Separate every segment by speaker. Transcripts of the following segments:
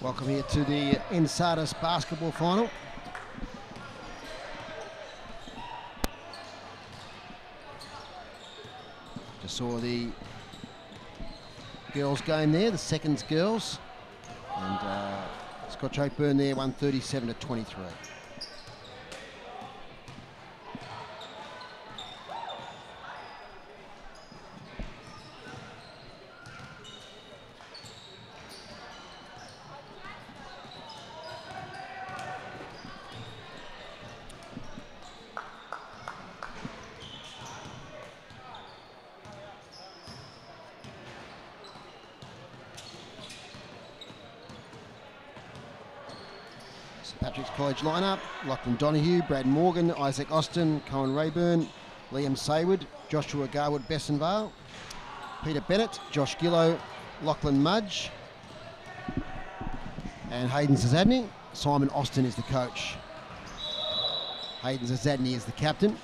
Speaker 1: Welcome here to the NSATIS basketball final. Just saw the girls game there, the seconds girls, and Scotch Oakburn there, 137-23. Patrick's College lineup: Lachlan Donoghue, Brad Morgan, Isaac Austin, Cohen Rayburn, Liam Sayward, Joshua Garwood Bessenvale, Peter Bennett, Josh Gillow, Lachlan Mudge, and Hayden Zazadny. Simon Austin is the coach. Hayden Zazadny is the captain.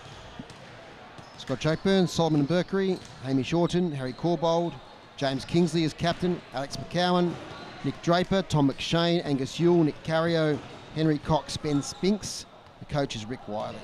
Speaker 1: Scotch Oakburn: Solomon Berkery, Hamish Orton, Harry Corbold, James Kingsley is captain, Alex McCowan, Nick Draper, Tom McShane, Angus Yule, Nick Carrio, Henry Cox, Ben Spinks. The coach is Rick Wiley.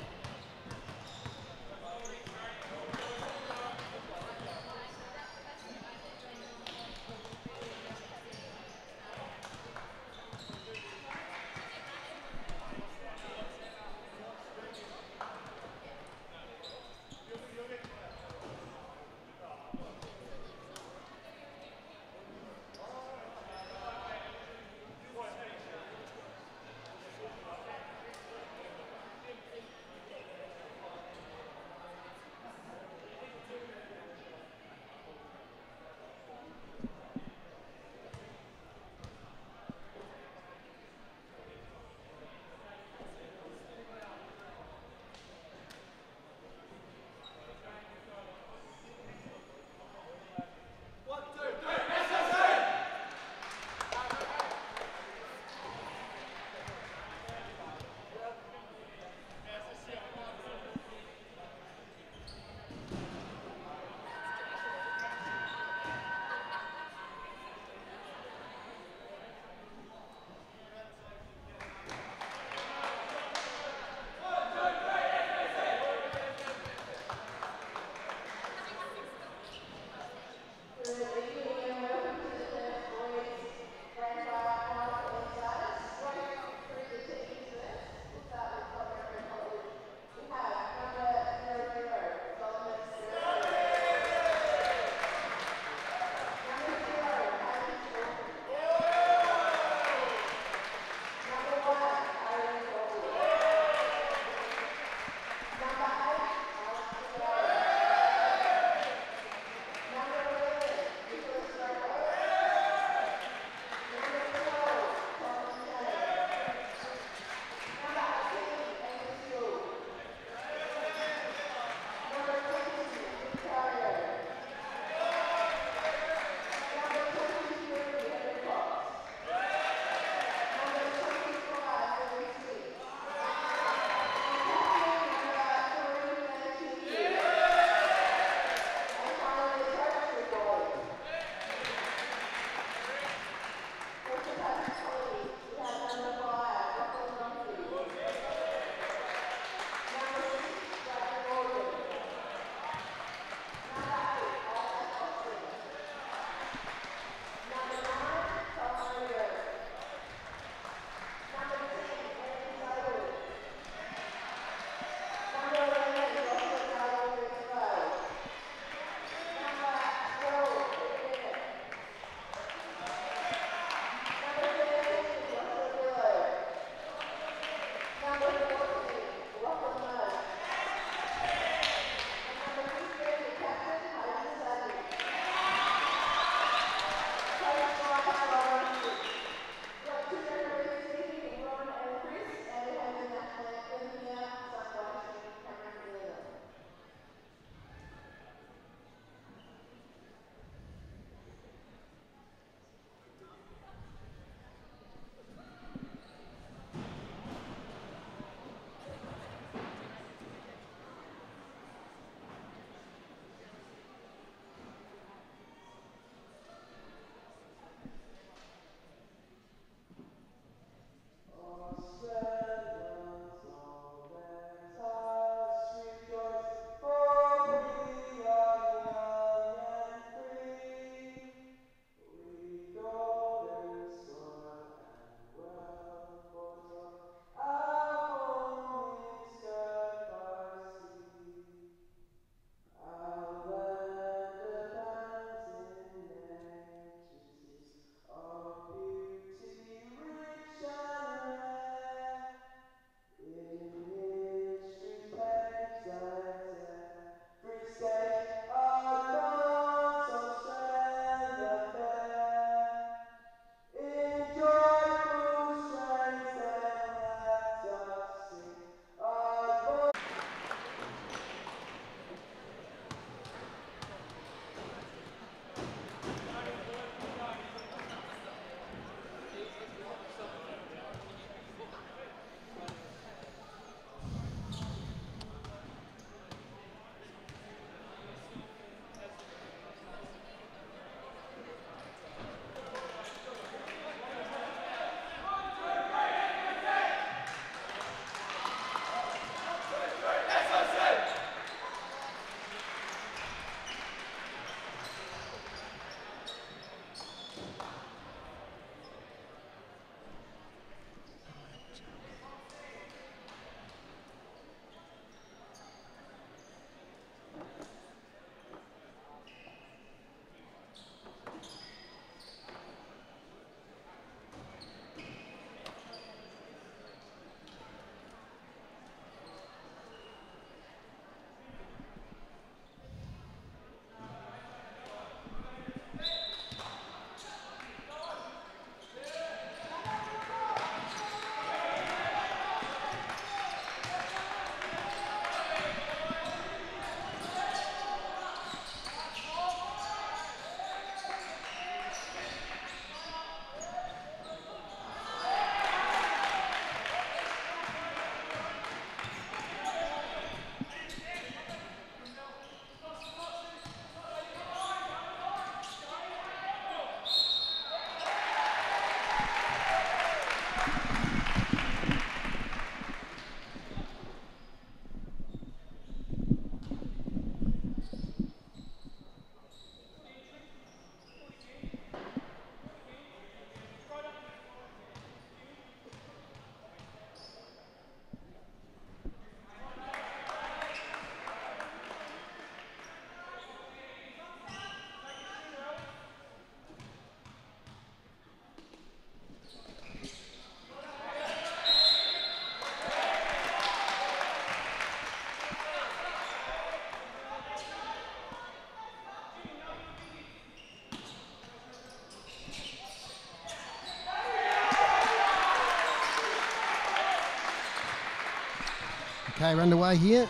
Speaker 1: Okay, we're underway here.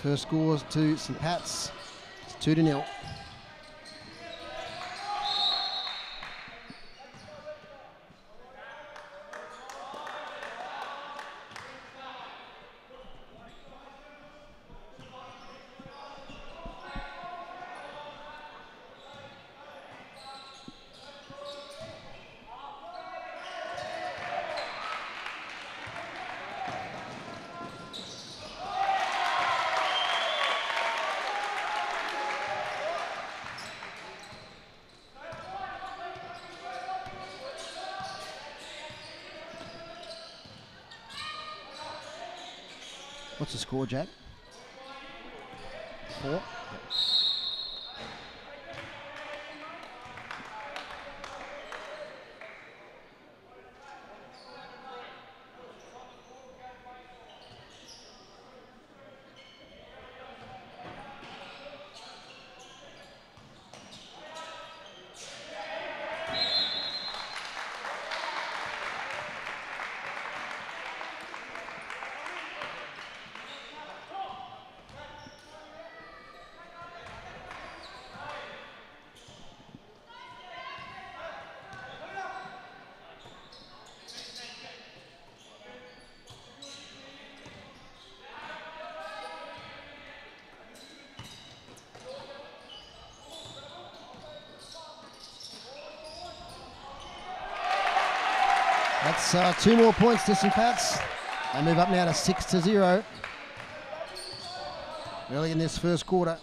Speaker 1: First scores to St Pat's. It's 2-0. What's the score, Jack? 4? Yep. That's 2 more points to St Pat's. They move up now to 6-0 early in this first quarter.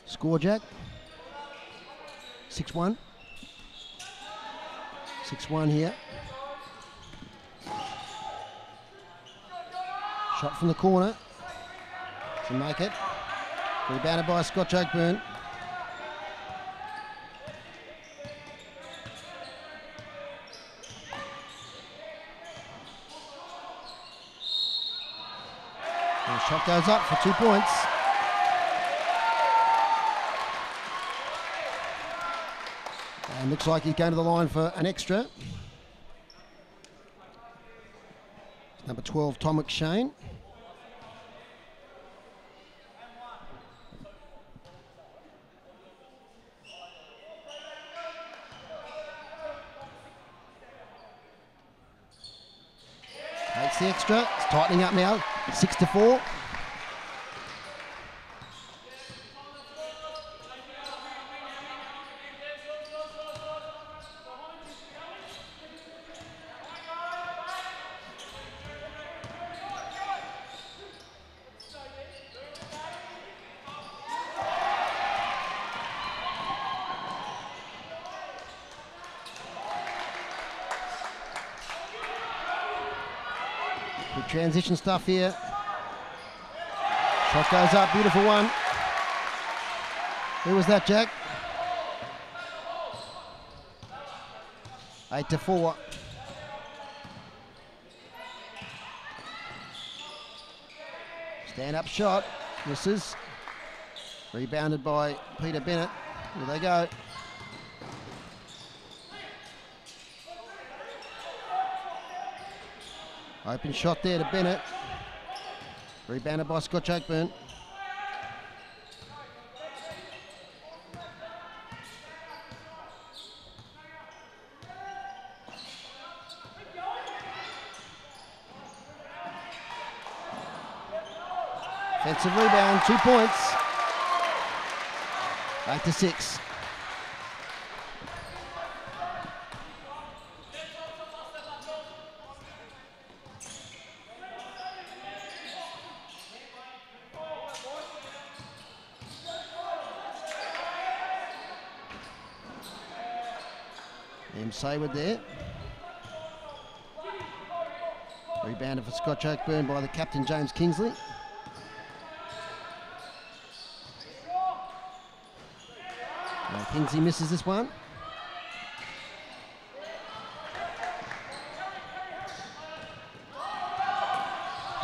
Speaker 1: Score, Jack? 6-1. 6-1 here. Shot from the corner to make it. Rebounded by Scott Oakburn. And the shot goes up for 2 points. And looks like he's going to the line for an extra. Number 12, Tom McShane. Takes the extra. It's tightening up now. 6-4. Good transition stuff here. Shot goes up, beautiful one. Who was that, Jack? 8-4. Stand up shot, misses. Rebounded by Peter Bennett. Here they go. Open shot there to Bennett. Rebounded by Scott Oakburn. Offensive rebound, 2 points. 8-6. from Sayward there. Rebounded for Scotch Oakburn by the captain, James Kingsley. Kingsley misses this one.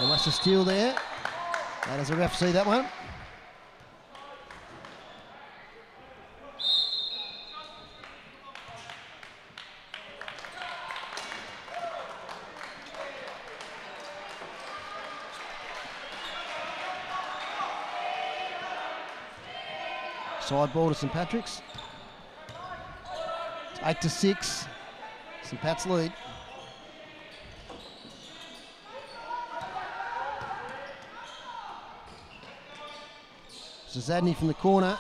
Speaker 1: Almost a steal there. How does the ref see that one? Side ball to St Patrick's. It's 8-6. St Pat's lead. Zadney from the corner.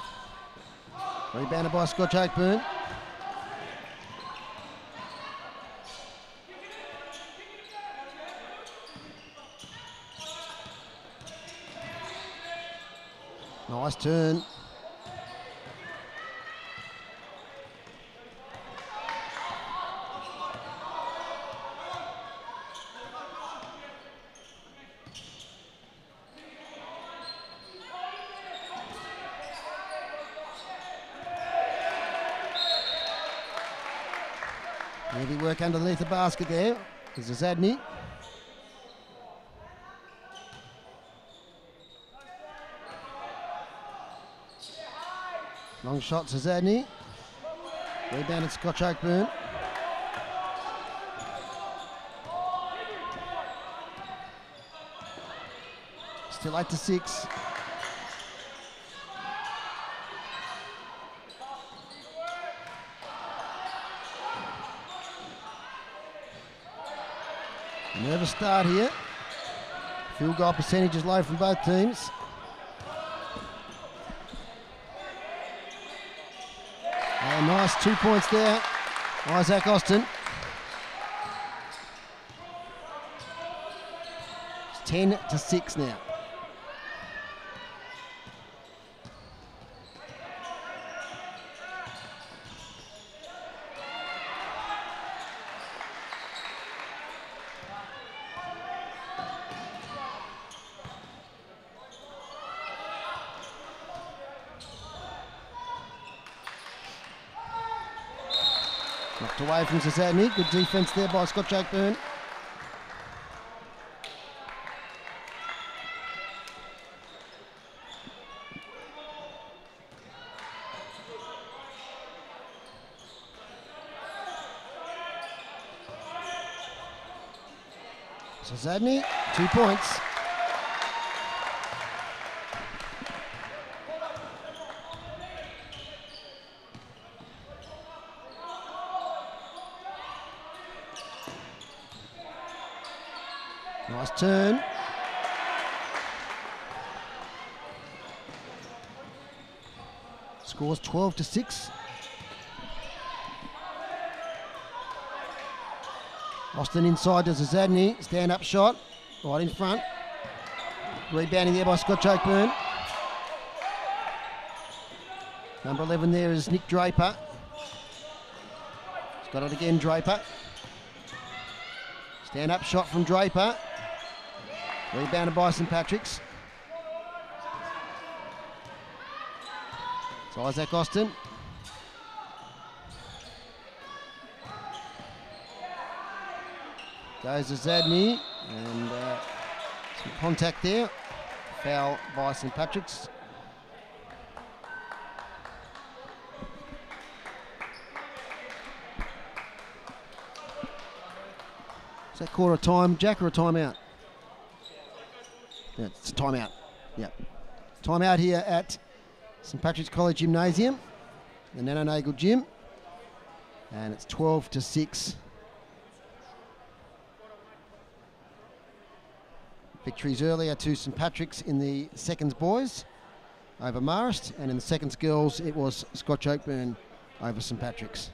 Speaker 1: Rebounded by Scotch Oakburn. Nice turn. Heavy work underneath the basket there. There's a Zadney. Long shot to Zadney. Rebounded Scotch Oakburn. Still 8-6. Nervous start here. Field goal percentage is low from both teams. And nice 2 points there. Isaac Austin. It's 10-6 now. Knocked away from Zadney. Good defence there by Scotch Oakburn. So Zadney, 2 points. Nice turn. Scores 12-6. Austin inside does a Zadney. Stand up shot. Right in front. Rebounding there by Scotch Oakburn. Number 11 there is Nick Draper. He's got it again, Draper. Stand up shot from Draper. Rebounded by St Patrick's. It's Isaac Austin. Goes to Zadney, and some contact there. Foul by St Patrick's. Is that quarter time, Jack, or a timeout? Yeah, it's a timeout. Yeah. Timeout here at St Patrick's College Gymnasium, the Nanonagel Gym. And it's 12-6. Victories earlier to St Patrick's in the seconds boys over Marist, and in the seconds girls it was Scotch Oakburn over St Patrick's.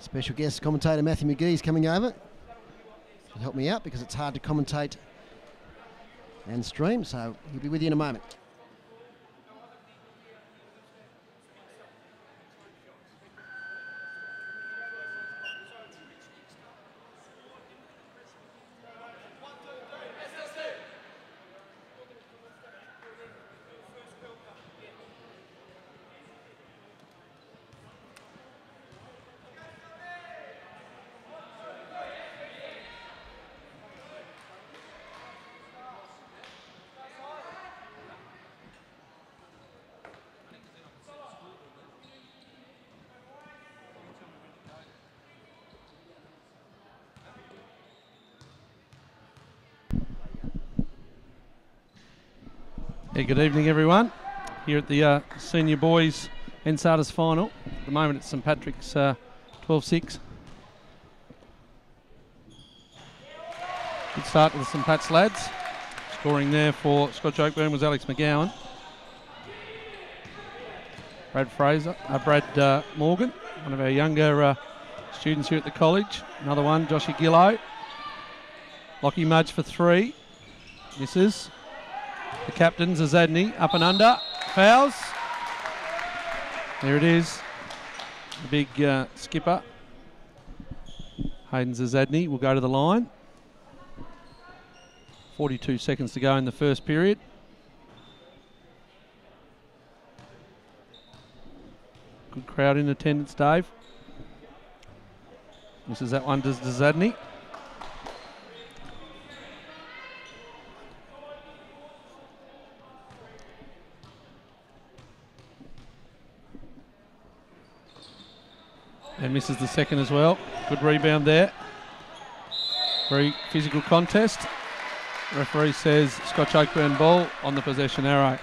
Speaker 1: Special guest commentator Matthew McGee's coming over to help me out because it's hard to commentate and stream, so he'll be with you in a moment.
Speaker 2: Yeah, good evening everyone. Here at the Senior Boys NSATIS final. At the moment it's St Patrick's 12-6. Good start to the St Pat's lads. Scoring there for Scotch Oakburn was Alex McGowan. Brad Morgan, one of our younger students here at the college. Another one, Joshy Gillow. Lockie Mudge for 3. Misses. The captain, Zazadny, up and under. Fouls. There it is. The big skipper, Hayden Zazadny, will go to the line. 42 seconds to go in the first period. Good crowd in attendance, Dave. Misses that one, does Zazadny. And misses the second as well. Good rebound there. Very physical contest. Referee says Scotch Oakburn ball on the possession arrow.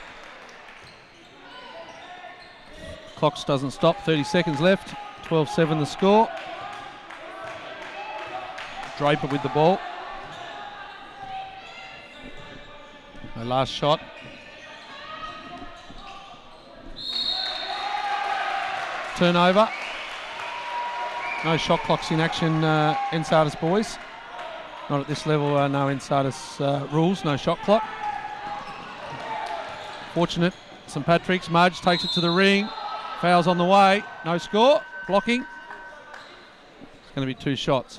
Speaker 2: Clock doesn't stop. 30 seconds left. 12-7 the score. Draper with the ball. The last shot. Turnover. No shot clocks in action, NSATIS boys. Not at this level, no NSATIS rules, no shot clock. Fortunate, St Patrick's. Mudge takes it to the ring. Fouls on the way, no score. Blocking. It's going to be 2 shots.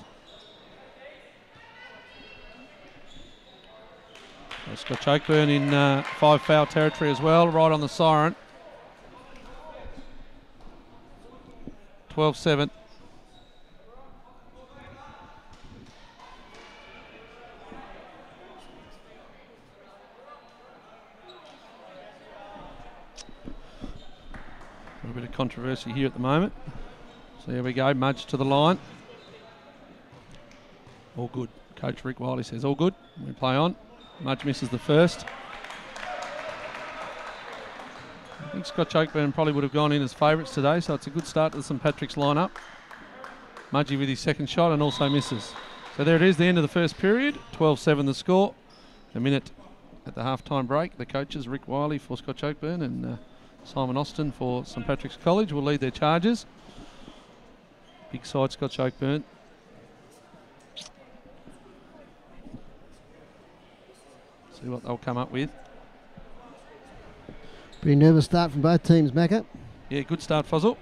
Speaker 2: Scotch Oakburn in 5 foul territory as well, right on the siren. 12-7. A bit of controversy here at the moment. So here we go, Mudge to the line. All good. Coach Rick Wiley says all good. We play on. Mudge misses the first. I think Scotch Oakburn probably would have gone in as favourites today, so it's a good start to the St Patrick's lineup. Mudgey with his second shot and also misses. So there it is, the end of the first period. 12-7 the score. A minute at the half-time break. The coaches, Rick Wiley for Scotch Oakburn and Simon Austin for St Patrick's College, will lead their charges. Big side Scotch Oakburn. See what they'll come up with.
Speaker 1: Pretty nervous start from both teams, Macca.
Speaker 2: Yeah, good start, Fozzle.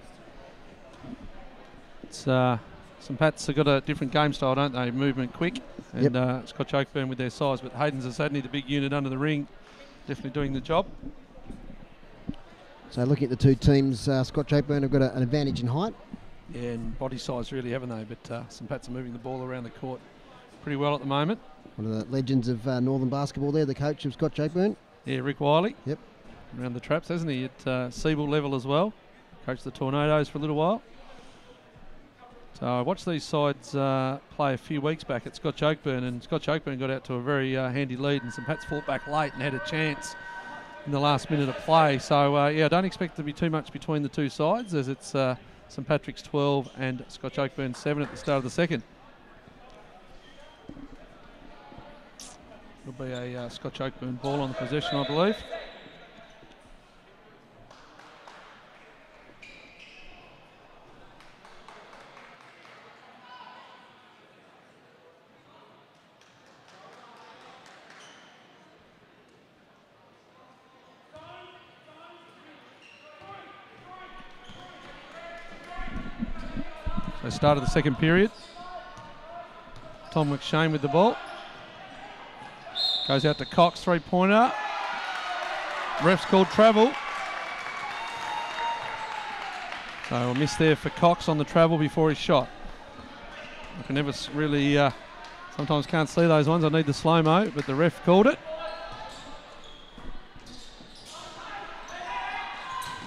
Speaker 2: It's St Pat's have got a different game style, don't they? Movement quick, and Scotch Oakburn with their size. But Hayden's Zazadny, the big unit under the ring, definitely doing the job.
Speaker 1: So looking at the two teams, Scotch Oakburn have got an advantage in height.
Speaker 2: Yeah, and body size really, haven't they? But St Pat's are moving the ball around the court pretty well at the moment. One
Speaker 1: of the legends of Northern basketball there, the coach of Scotch Oakburn.
Speaker 2: Yeah, Rick Wiley.
Speaker 1: Yep.
Speaker 2: Around the traps, hasn't he? At Siebel level as well. Coached the Tornadoes for a little while. So I watched these sides play a few weeks back at Scotch Oakburn, and Scotch Oakburn got out to a very handy lead, and St Pat's fought back late and had a chance in the last minute of play. So yeah, I don't expect there to be too much between the two sides, as it's St Patrick's 12 and Scotch Oakburn 7 at the start of the second. It'll be a Scotch Oakburn ball on the possession, I believe. They started the second period. Tom McShane with the ball. Goes out to Cox, three-pointer. Ref's called travel. So a miss there for Cox on the travel before his shot. I can never really, sometimes can't see those ones. I need the slow-mo, but the ref called it.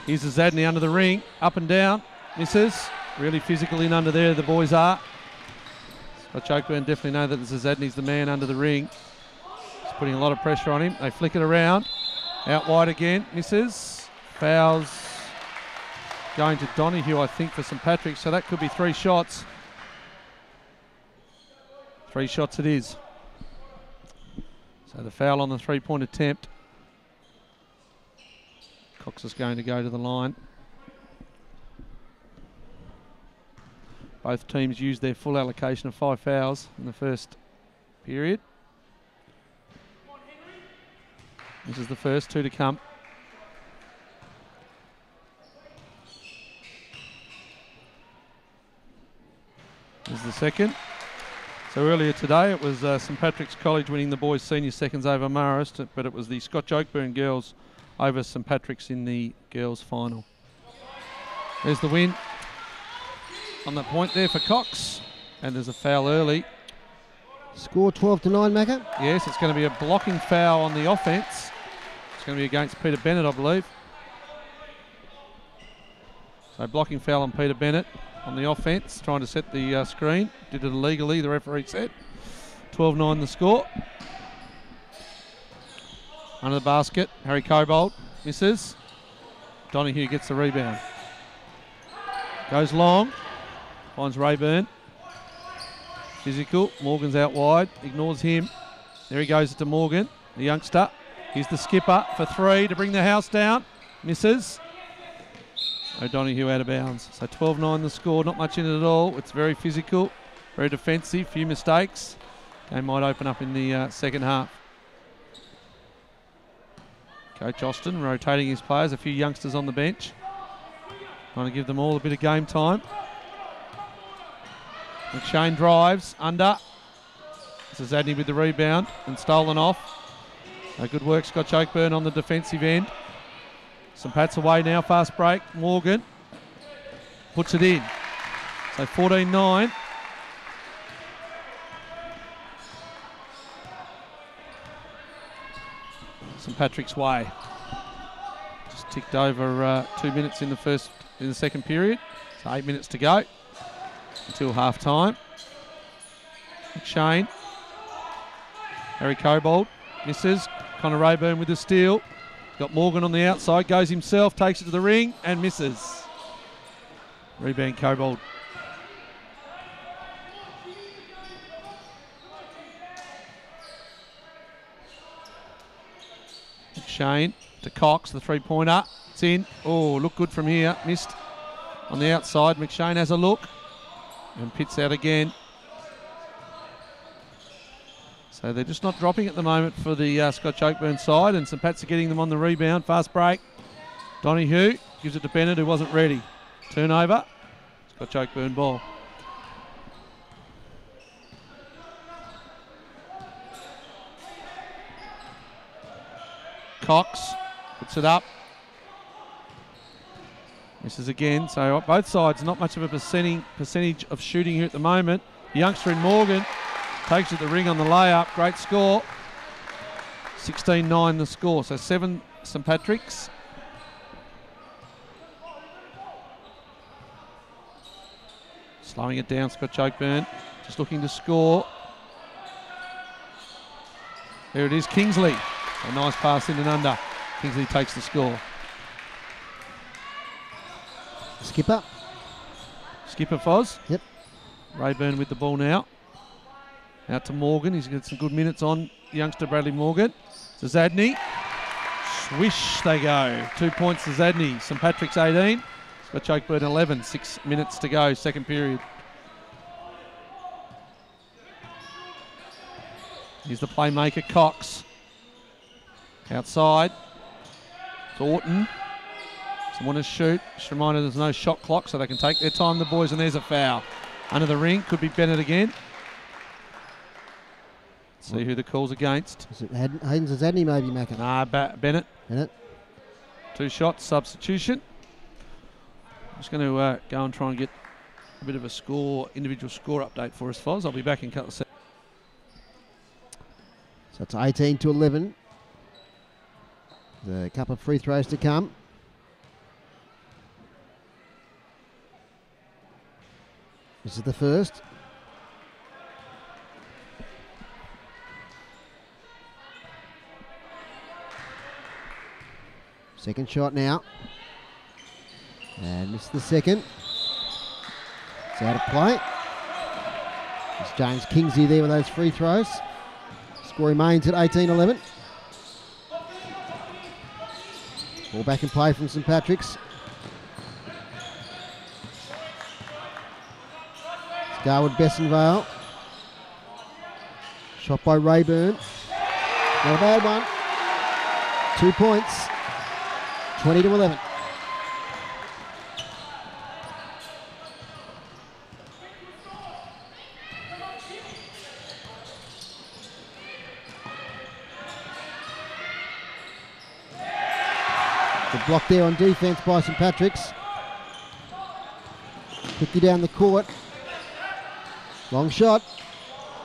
Speaker 2: Here's the Zadney under the ring, up and down, misses. Really physical in under there, the boys are. Scott Chokeburn definitely know that the Zadney's the man under the ring. He's putting a lot of pressure on him. They flick it around. Out wide again, misses. Fouls going to Donahue, I think, for St Patrick's. So that could be 3 shots. 3 shots it is. So the foul on the 3-point attempt. Cox is going to go to the line. Both teams used their full allocation of 5 fouls in the first period. This is the first, 2 to come. This is the second. So earlier today it was St Patrick's College winning the boys' senior seconds over Marist, but it was the Scott Chokeburn girls over St Patrick's in the girls' final. There's the win on that point there for Cox, and there's a foul early.
Speaker 1: Score 12-9, Macca.
Speaker 2: Yes, it's going to be a blocking foul on the offence. It's going to be against Peter Bennett, I believe. So blocking foul on Peter Bennett on the offence, trying to set the screen. Did it illegally, the referee said. 12-9 the score. Under the basket, Harry Cobbold misses. Donahue gets the rebound. Goes long, finds Rayburn. Physical, Morgan's out wide, ignores him. There he goes to Morgan, the youngster. Here's the skipper for 3 to bring the house down. Misses. O'Donoghue out of bounds. So 12-9 the score, not much in it at all. It's very physical, very defensive, few mistakes. Game might open up in the second half. Coach Austin rotating his players, a few youngsters on the bench. Trying to give them all a bit of game time. McShane drives, under. This is Zadney with the rebound and stolen off. Good work, Scott Chokeburn on the defensive end. St Pat's away now, fast break. Morgan puts it in. So 14-9. St Patrick's way. Just ticked over 2 minutes in the second period. So 8 minutes to go until half time. McShane. Harry Cobbold misses. Connor Rayburn with the steal. Got Morgan on the outside, goes himself, takes it to the ring and misses. Rebound Cobbold. McShane to Cox, the 3-pointer. It's in. Oh, look good from here. Missed on the outside. McShane has a look and pits out again. So they're just not dropping at the moment for the Scott Chokeburn side, and St Pat's are getting them on the rebound. Fast break. Donahue gives it to Bennett, who wasn't ready. Turnover. Scott Chokeburn ball. Cox puts it up. Misses again. So both sides, not much of a percentage of shooting here at the moment. The youngster in Morgan takes it to the ring on the layup. Great score. 16-9 the score. So 7 St Patrick's. Slowing it down, Scott Chokeburn. Just looking to score. There it is, Kingsley. A nice pass in and under. Kingsley takes the score.
Speaker 1: Skipper.
Speaker 2: Skipper Foz.
Speaker 1: Yep. Rayburn
Speaker 2: with the ball now. Out to Morgan. He's got some good minutes on youngster Bradley Morgan. To Zadney. Swish they go. 2 points to Zadney. St Patrick's 18. Scott Chokeburn 11. 6 minutes to go, second period. Here's the playmaker, Cox. Outside. Thornton. Someone to shoot. Just a reminder there's no shot clock, so they can take their time, the boys, and there's a foul. Under the ring, could be Bennett again. See who the call's against.
Speaker 1: Is it Hayden's or Zadney maybe, Macca?
Speaker 2: Nah, Bennett.
Speaker 1: Bennett.
Speaker 2: 2 shots, substitution. I'm just going to go and try and get a bit of a individual score update for us, Foz. I'll be back in a couple of seconds.
Speaker 1: So it's 18-11. The couple of free throws to come. This is the first. Second shot now. And missed the second. It's out of play. It's James Kingsley there with those free throws. Score remains at 18-11. Ball back in play from St Patrick's. It's Garwood Bessenvale. Shot by Rayburn. Not a bad one. 2 points. 20-11. The block there on defence by St Patrick's. Quickly down the court. Long shot.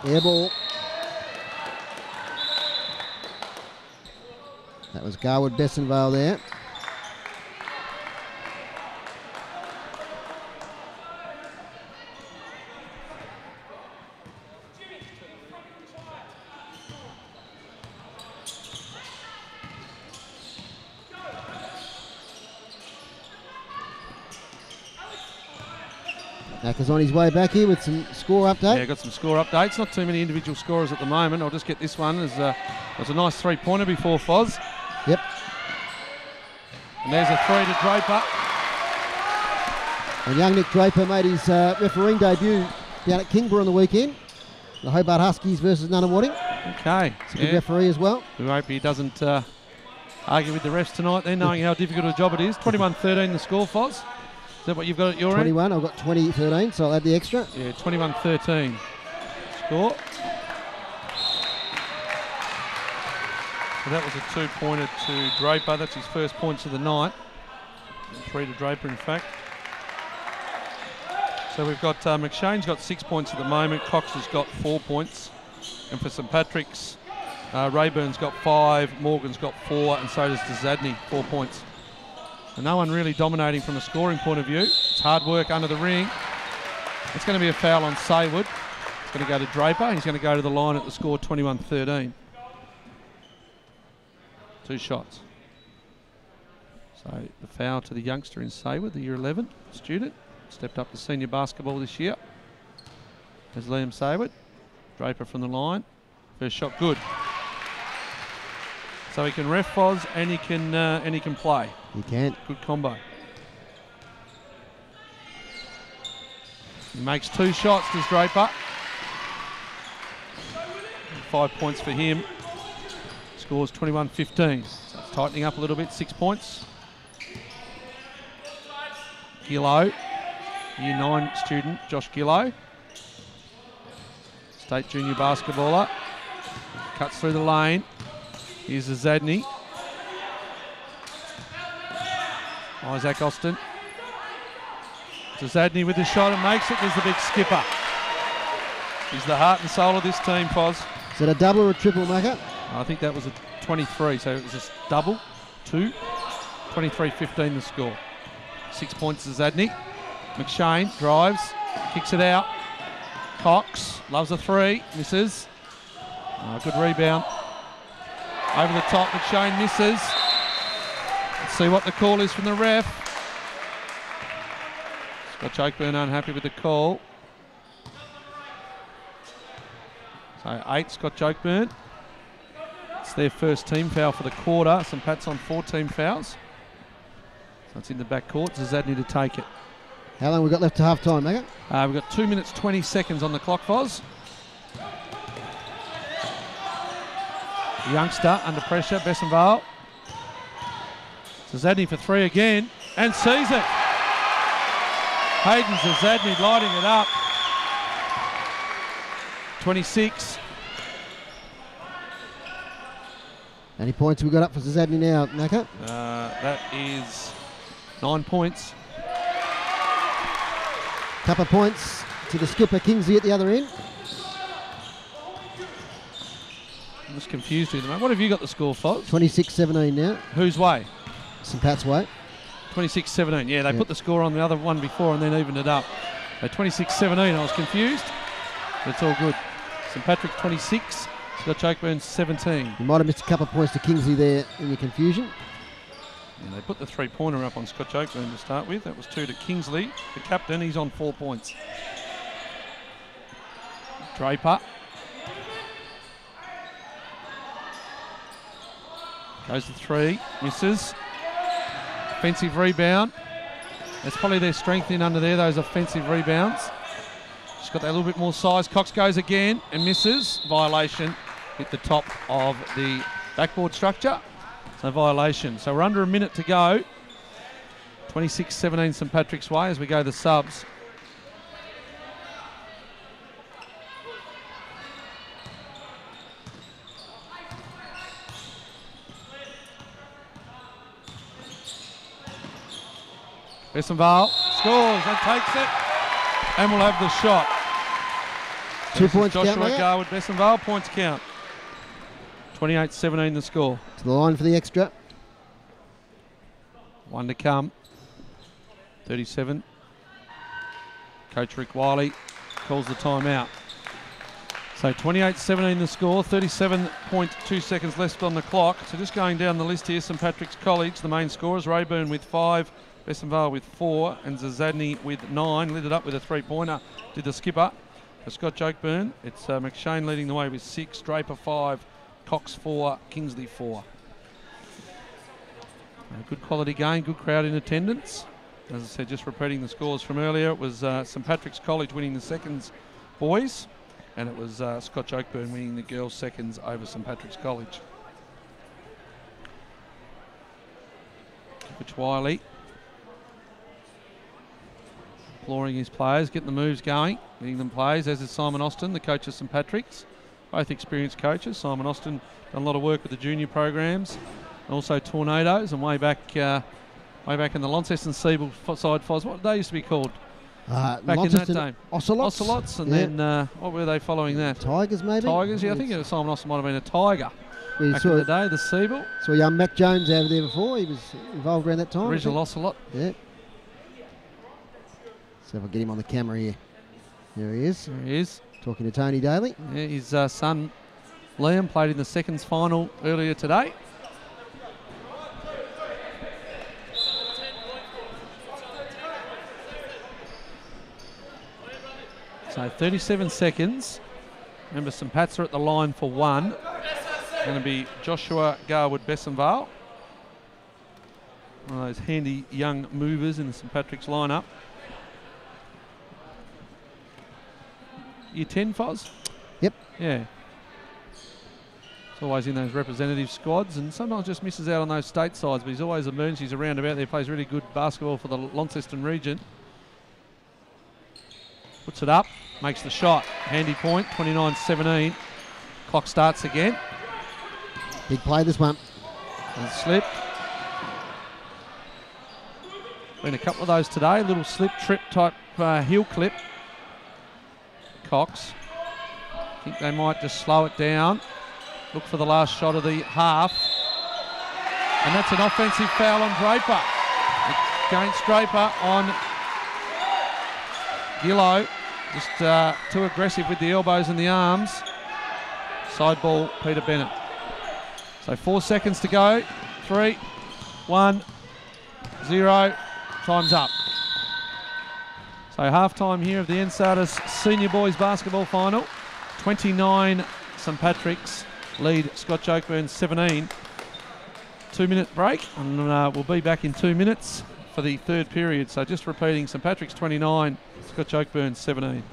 Speaker 1: Air ball. That was Garwood Bessenvale there. Macca's on his way back here with some score update.
Speaker 2: Yeah, got some score updates. Not too many individual scorers at the moment. I'll just get this one. It was a nice 3-pointer before Foz.
Speaker 1: Yep.
Speaker 2: And there's a 3 to Draper.
Speaker 1: And young Nick Draper made his refereeing debut down at Kingborough on the weekend. The Hobart Huskies versus Nunawading.
Speaker 2: Okay.
Speaker 1: He's a good referee as well.
Speaker 2: We hope he doesn't argue with the refs tonight then, knowing how difficult a job it is. 21-13 the score, Foz. Is that what you've got at your
Speaker 1: 21, I've got 20-13, so I'll add the extra.
Speaker 2: Yeah, 21-13 score. So that was a 2-pointer to Draper. That's his first points of the night. 3 to Draper, in fact. So we've got McShane's got 6 points at the moment. Cox has got 4 points. And for St Patrick's, Rayburn's got 5, Morgan's got 4, and so does Zadney, 4 points. So no one really dominating from a scoring point of view. It's hard work under the ring. It's going to be a foul on Saywood. It's going to go to Draper. He's going to go to the line at the score 21-13. 2 shots. So the foul to the youngster in Saywood, the year 11 student. Stepped up to senior basketball this year. There's Liam Saywood. Draper from the line. First shot good. So he can ref Foz and he can play.
Speaker 1: He can.
Speaker 2: Good combo. He makes 2 shots, does Draper. 5 points for him. Scores 21-15. So it's tightening up a little bit, 6 points. Gillow, year 9 student, Josh Gillow. State junior basketballer. Cuts through the lane. Here's a Zadney. Isaac Austin. To Zadney with the shot and makes it. There's the big skipper. He's the heart and soul of this team, Foz.
Speaker 1: Is it a double or a triple, Macca?
Speaker 2: I think that was a 23, so it was just double, 2. 23-15 the score. 6 points to Zadney. McShane drives, kicks it out. Cox loves a 3, misses. Good rebound. Over the top, McShane misses. Let's see what the call is from the ref. Scott Chokeburn unhappy with the call. So 8, Scott Chokeburn. It's their first team foul for the quarter. St Pat's on 4 team fouls. So it's in the back court. Zadney to take it.
Speaker 1: How long we got left to half time, Macca?
Speaker 2: We've got 2 minutes 20 seconds on the clock, Foz. The youngster under pressure, Bessenvale. Zadney for 3 again and sees it. Hayden Zadney lighting it up. 26.
Speaker 1: Any points we got up for Zadney now, Naka?
Speaker 2: That is 9 points.
Speaker 1: Couple of points to the skipper Kingsley at the other end.
Speaker 2: I'm just confused with them. What have you got the score for?
Speaker 1: 26-17 now.
Speaker 2: Whose way?
Speaker 1: St Pat's way.
Speaker 2: 26-17. Yeah, they put the score on the other one before and then evened it up. So 26-17, I was confused. But it's all good. St Patrick's 26, Scott Chokeburn 17.
Speaker 1: You might have missed a couple of points to Kingsley there in your confusion.
Speaker 2: And they put the three-pointer up on Scott Chokeburn to start with. That was 2 to Kingsley, the captain. He's on 4 points. Draper. Goes to 3, misses. Offensive rebound. That's probably their strength in under there, those offensive rebounds. She's got that little bit more size. Cox goes again and misses. Violation. Hit the top of the backboard structure. So violation. So we're under a minute to go. 26-17 St Patrick's way as we go to the subs. Bessenvale scores and takes it, and we'll have the shot.
Speaker 1: 2 points
Speaker 2: Joshua
Speaker 1: count.
Speaker 2: Garwood, Bessenvale, points count. 28-17 the score.
Speaker 1: To the line for the extra.
Speaker 2: 1 to come. 37. Coach Rick Wiley calls the timeout. So 28-17 the score, 37.2 seconds left on the clock. So just going down the list here, St Patrick's College, the main scorers, Rayburn with 5, Bessenvale with 4, and Zazadny with 9. Lit it up with a three-pointer, did the skipper. For Scott Chokeburn, it's McShane leading the way with 6, Draper 5, Cox 4, Kingsley 4. A good quality game, good crowd in attendance. As I said, just repeating the scores from earlier, it was St Patrick's College winning the seconds boys, and it was Scott Chokeburn winning the girls seconds over St Patrick's College. Coach Wiley imploring his players, getting the moves going, getting them plays, as is Simon Austin, the coach of St Patrick's. Both experienced coaches. Simon Austin done a lot of work with the junior programs, and also Tornadoes, and way back in the Launceston Siebel side, Foz, what did they used to be called? Back in that time.
Speaker 1: Ocelots.
Speaker 2: Ocelots, and then what were they following that?
Speaker 1: Tigers, maybe?
Speaker 2: Tigers, yeah, I think Simon Austin might have been a Tiger.
Speaker 1: We
Speaker 2: Back
Speaker 1: saw
Speaker 2: in the day, the Siebel.
Speaker 1: Saw young Matt Jones over there before. He was involved around that time.
Speaker 2: Original Ocelot.
Speaker 1: Yeah. See if I get him on the camera here. There he is.
Speaker 2: There he is.
Speaker 1: Talking to Tony Daly.
Speaker 2: Yeah, his son Liam played in the seconds final earlier today. So 37 seconds. Remember, St Pats are at the line for 1. Going to be Joshua Garwood Bessenvale. One of those handy young movers in the St Patrick's lineup. Year 10, Foz?
Speaker 1: Yep.
Speaker 2: Yeah. He's always in those representative squads and sometimes just misses out on those state sides, but he's always emerged. He's around about there, plays really good basketball for the Launceston region. Puts it up, makes the shot. Handy point, 29-17. Clock starts again.
Speaker 1: Big play this one.
Speaker 2: And slipped. Been a couple of those today. Little slip trip type heel clip. Cox. I think they might just slow it down. Look for the last shot of the half. And that's an offensive foul on Draper. Against Draper on Gillow. Just too aggressive with the elbows and the arms. Side ball, Peter Bennett. So 4 seconds to go. 3, 1, 0. Time's up. So half-time here of the NSATIS Senior Boys Basketball Final. 29 St Patrick's lead Scott Chokeburn 17. 2-minute break, and we'll be back in 2 minutes for the third period. So just repeating, St Patrick's 29, Scott Chokeburn 17.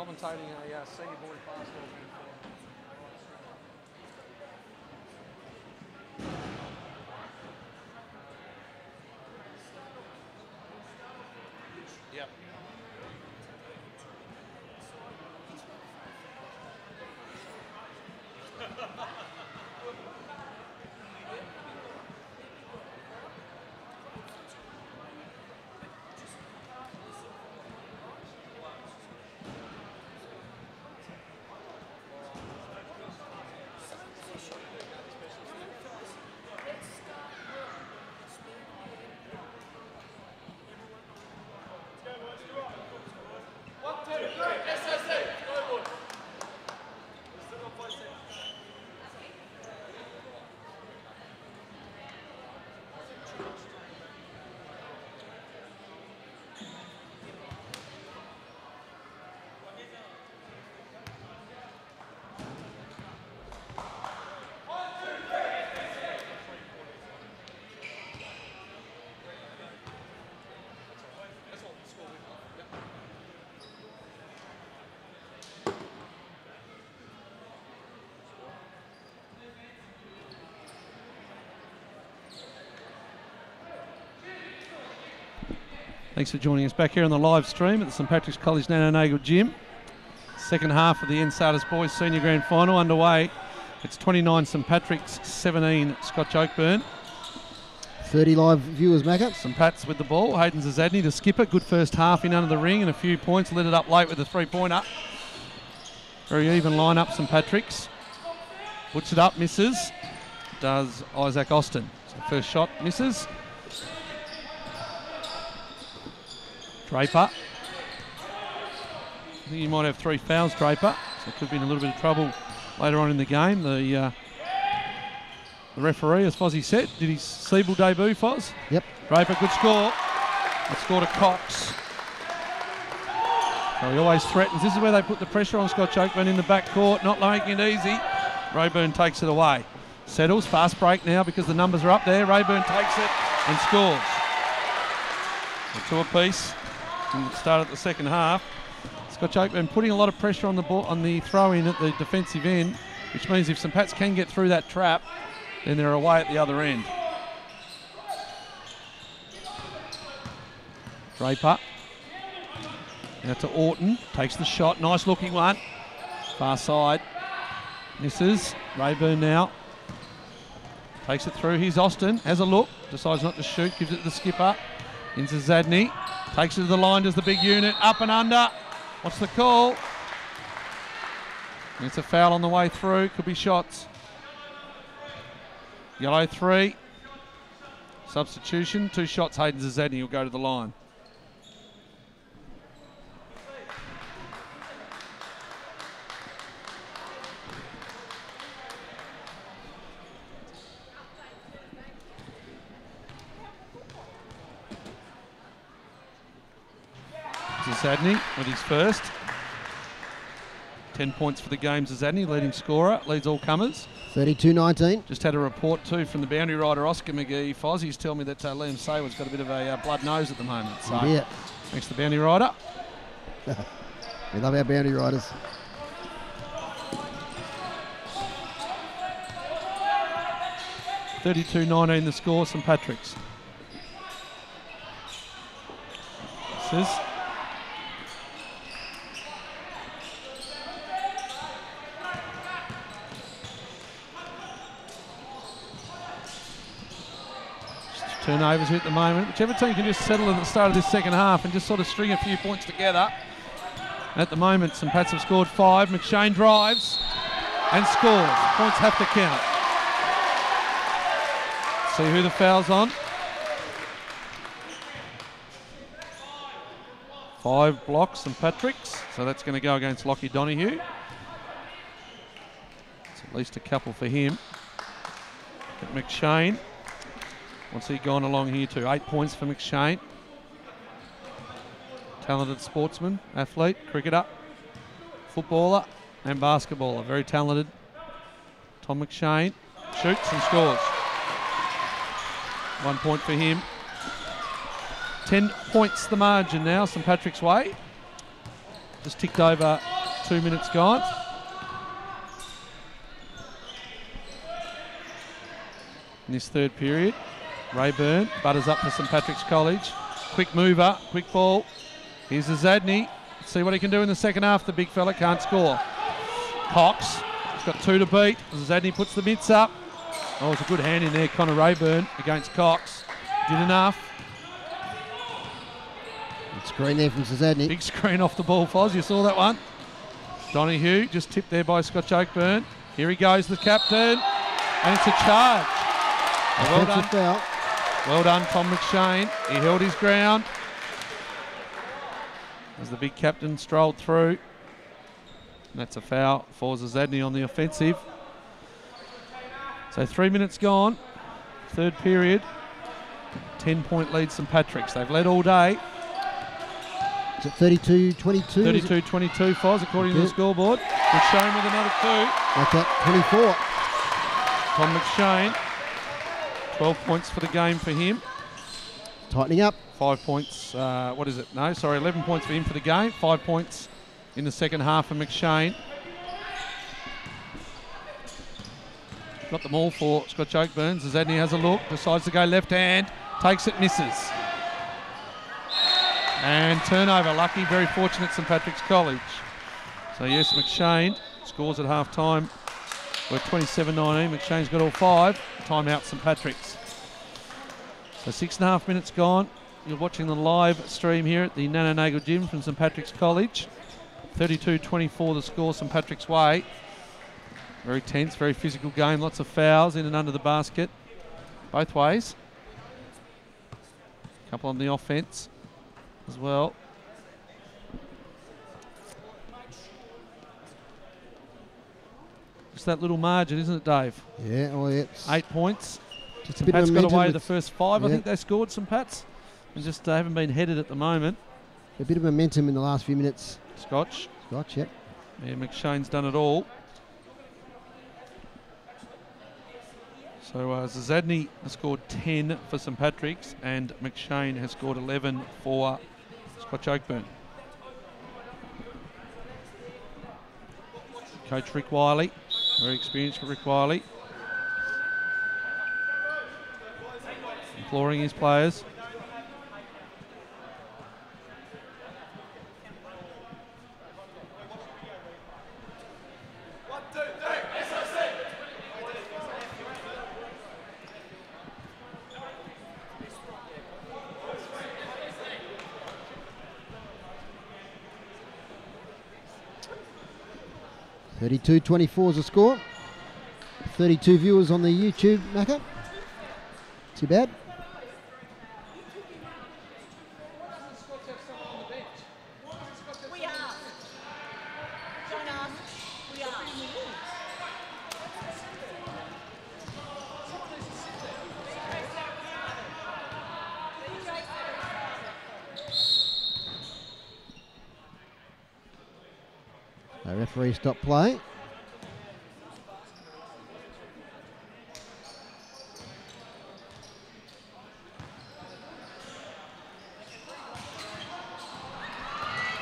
Speaker 2: commentating a senior boys basketball game. Yep. Thanks for joining us back here on the live stream at the St Patrick's College Nananagle Gym. Second half of the NSATIS Boys Senior Grand Final underway. It's 29 St Patrick's, 17 Scotch Oakburn.
Speaker 1: 30 live viewers, Macca.
Speaker 2: St Pats with the ball. Hayden Zadney, the skipper. Good first half in under the ring and a few points. Lit it up late with a three-pointer. Very even line-up, St Patrick's. Puts it up, misses. Does Isaac Austin. So first shot, misses. Draper. I think he might have 3 fouls, Draper. So could be in a little bit of trouble later on in the game. The referee, as Fozzie said, did his Siebel debut, Foz?
Speaker 1: Yep.
Speaker 2: Draper, good score. That score to Cox. So he always threatens. This is where they put the pressure on Scotch Oakburn in the back court, not making it easy. Rayburn takes it away. Settles, fast break now because the numbers are up there. Rayburn takes it and scores. So 2 apiece. Start at the second half. Scotch Oakburn putting a lot of pressure on the ball, on the throw-in at the defensive end, which means if St Pats can get through that trap, then they're away at the other end. Draper. Now to Orton. Takes the shot. Nice looking one. Far side. Misses. Rayburn now. Takes it through. Here's Austin. Has a look. Decides not to shoot. Gives it to the skipper. Into Zadney. Takes it to the line. Does the big unit. Up and under. What's the call? It's a foul on the way through. Could be shots. Yellow 3. Substitution. 2 shots. Hayden Zadney will go to the line. Zadney with his first. 10 points for the game. Zadney, leading scorer, leads all comers.
Speaker 1: 32-19.
Speaker 2: Just had a report too from the boundary rider Oscar McGee. Fozzie's telling me that Liam Sayward's got a bit of a blood nose at the moment. So
Speaker 1: yeah.
Speaker 2: Thanks to the boundary rider.
Speaker 1: We love our boundary riders.
Speaker 2: (32-19) the score. St Patrick's. This is. Turnovers here at the moment. Whichever team can just settle at the start of this second half and just sort of string a few points together. At the moment, St Pats have scored 5. McShane drives and scores. Points have to count. See who the foul's on. 5 blocks, St Patrick's. So that's going to go against Lockie Donoghue. It's at least a couple for him. But McShane. What's he gone along here to? 8 points for McShane. Talented sportsman, athlete, cricketer, footballer and basketballer. Very talented. Tom McShane shoots and scores. 1 point for him. 10 points the margin now, St Patrick's way. Just ticked over 2 minutes gone. In this third period, Rayburn butters up for St Patrick's College. Quick mover, quick ball. Here's the Zadney. Let's see what he can do in the second half. The big fella can't score. Cox, he's got 2 to beat. Zadney puts the mitts up. Oh, it's a good hand in there, Connor Rayburn against Cox. Did enough.
Speaker 1: Good screen there from Zadney.
Speaker 2: Big screen off the ball, Foz. You saw that one. Donahue just tipped there by Scott Oakburn. Here he goes, the captain. And it's a charge. Well done.
Speaker 1: Foul.
Speaker 2: Well done, Tom McShane. He held his ground as the big captain strolled through. And that's a foul for Zadney on the offensive. So 3 minutes gone. Third period. 10-point lead St Patrick's. They've led all day.
Speaker 1: Is it 32-22?
Speaker 2: 32-22, Foz, according to the scoreboard. McShane with another 2.
Speaker 1: Like that, 24.
Speaker 2: Tom McShane. 12 points for the game for him.
Speaker 1: Tightening up.
Speaker 2: 5 points, 11 points for him for the game. 5 points in the second half for McShane. Got them all for Scott Oakburn. Zadney has a look, decides to go left hand, takes it, misses. And turnover, lucky, very fortunate St Patrick's College. So yes, McShane scores at half time. We're 27-19, McShane's got all 5. Timeout St Patrick's. So 6.5 minutes gone. You're watching the live stream here at the Nananago Gym from St Patrick's College. 32-24 the score St Patrick's way. Very tense, very physical game. Lots of fouls in and under the basket. Both ways. A couple on the offence as well. Just that little margin, isn't it, Dave?
Speaker 1: Yeah, oh yeah.
Speaker 2: 8 points.
Speaker 1: Just a bit
Speaker 2: Pats
Speaker 1: of
Speaker 2: got
Speaker 1: momentum.
Speaker 2: away the first 5. I think they scored some Pats. And just haven't been headed at the moment.
Speaker 1: A bit of momentum in the last few minutes.
Speaker 2: Scotch,
Speaker 1: yep.
Speaker 2: Yeah, McShane's done it all. So Zadney has scored 10 for St Patrick's and McShane has scored 11 for Scott Oakburn. Coach Rick Wiley, very experienced for Rick Wiley. Imploring his players.
Speaker 1: $32-24 is the score. 32 viewers on the YouTube, Macca. Too bad.
Speaker 3: We are. Join us. We are.
Speaker 1: 'The referee stopped play.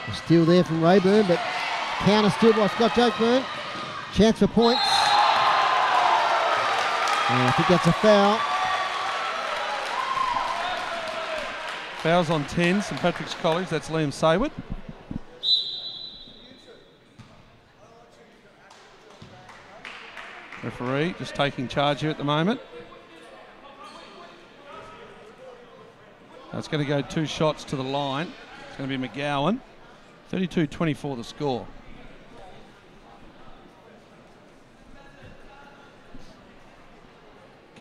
Speaker 1: A steal there from Rayburn, but counter still by Scott Oakburn. Chance for points. And I think that's a foul.
Speaker 2: Fouls on 10, St Patrick's College. That's Liam Sayward. Referee just taking charge here at the moment. Now it's going to go 2 shots to the line. It's going to be McGowan. 32-24 the score.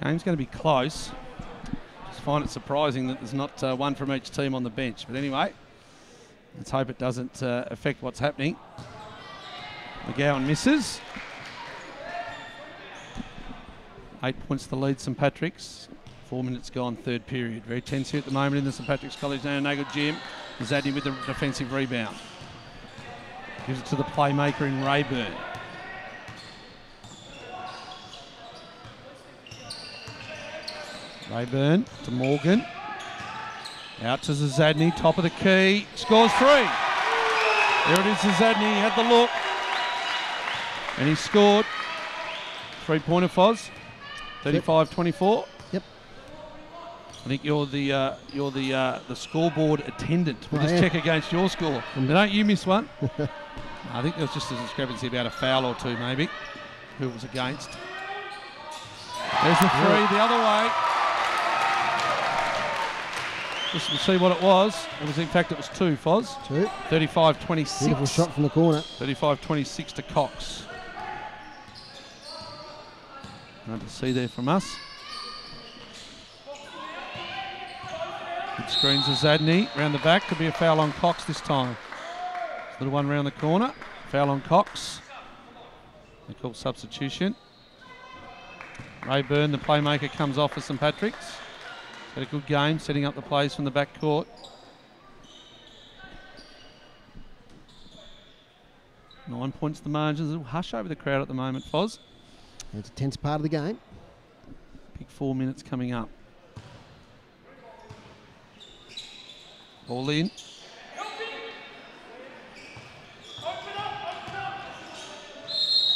Speaker 2: Game's going to be close. Just find it surprising that there's not one from each team on the bench. But anyway, let's hope it doesn't affect what's happening. McGowan misses. 8 points to lead St Patrick's. 4 minutes gone, third period. Very tense here at the moment in the St Patrick's College Nananago Gym. Zadney with the defensive rebound. Gives it to the playmaker in Rayburn. Rayburn to Morgan. Out to Zadney, top of the key. Scores 3. There it is, Zadney. He had the look. And he scored. 3-pointer, Foz. 35-24.
Speaker 1: Yep.
Speaker 2: I think you're the scoreboard attendant. We'll just check against your score. Don't you miss one? I think there was just a discrepancy about a foul or two, maybe. Who it was against? There's the three the other way. Just to see what it was. In fact, it was 2, Foz.
Speaker 1: 2.
Speaker 2: 35-26.
Speaker 1: Beautiful shot from the corner.
Speaker 2: 35-26 to Cox. Nothing to see there from us. Good screens to Zadney. Round the back. Could be a foul on Cox this time. Little one round the corner. Foul on Cox. They call substitution. Rayburn, the playmaker, comes off for St Patrick's. Had a good game, setting up the plays from the back court. Nine points the margins. A little hush over the crowd at the moment, Foz.
Speaker 1: It's a tense part of the game.
Speaker 2: Big 4 minutes coming up. Ball in.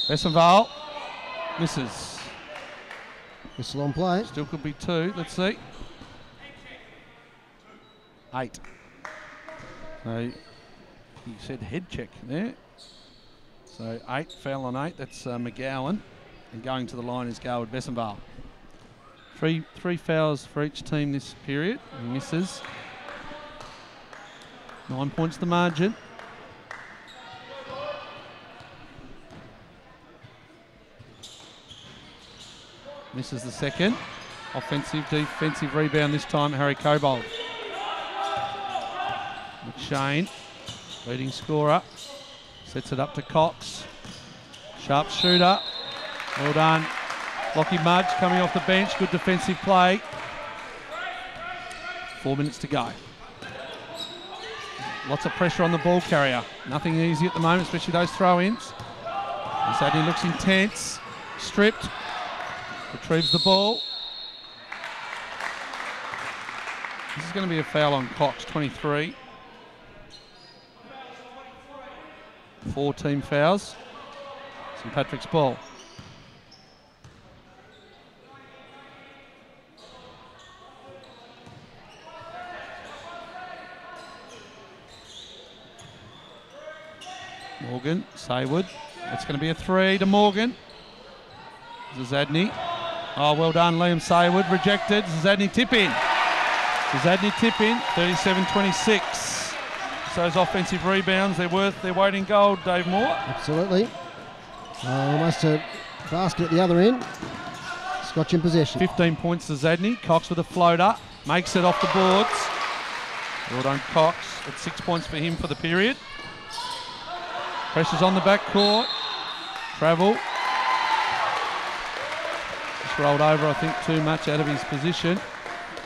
Speaker 2: Bessenvale misses.
Speaker 1: Whistle on play.
Speaker 2: Still could be 2. Let's see. 8. So he said head check there. So 8, foul on 8. That's McGowan. And going to the line is Garwood Bessenvale. Three fouls for each team this period. He misses. 9 points the margin. Misses the second. Offensive, defensive rebound this time, Harry Cobold. McShane, leading scorer, sets it up to Cox. Sharp shooter. Well done. Lockie Mudge coming off the bench. Good defensive play. 4 minutes to go. Lots of pressure on the ball carrier. Nothing easy at the moment, especially those throw-ins. Zadney looks intense. Stripped. Retrieves the ball. This is going to be a foul on Cox, 23. 4 team fouls. St Patrick's ball. Morgan, Saywood. That's going to be a 3 to Morgan. Zadney. Oh, well done, Liam Saywood. Rejected. Zadney tip in. Zadney tip in. 37-26. So those offensive rebounds, they're worth their weight in gold, Dave Moore.
Speaker 1: Absolutely. Almost a basket at the other end. Scotch in possession.
Speaker 2: 15 points to Zadney. Cox with a floater. Makes it off the boards. Well done, Cox. It's 6 points for him for the period. Pressure's on the back court. Travel. Just rolled over, I think, too much out of his position.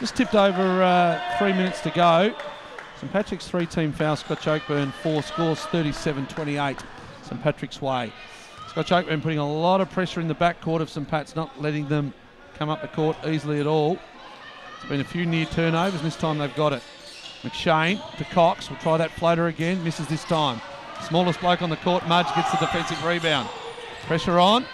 Speaker 2: Just tipped over 3 minutes to go. St Patrick's 3-team foul. Scotch Oakburn 4 scores 37-28. St Patrick's way. Scotch Oakburn putting a lot of pressure in the back court of St Pat's, not letting them come up the court easily at all. There's been a few near turnovers, and this time they've got it. McShane to Cox. Will try that floater again. Misses this time. Smallest bloke on the court, Mudge, gets the defensive rebound. Pressure on.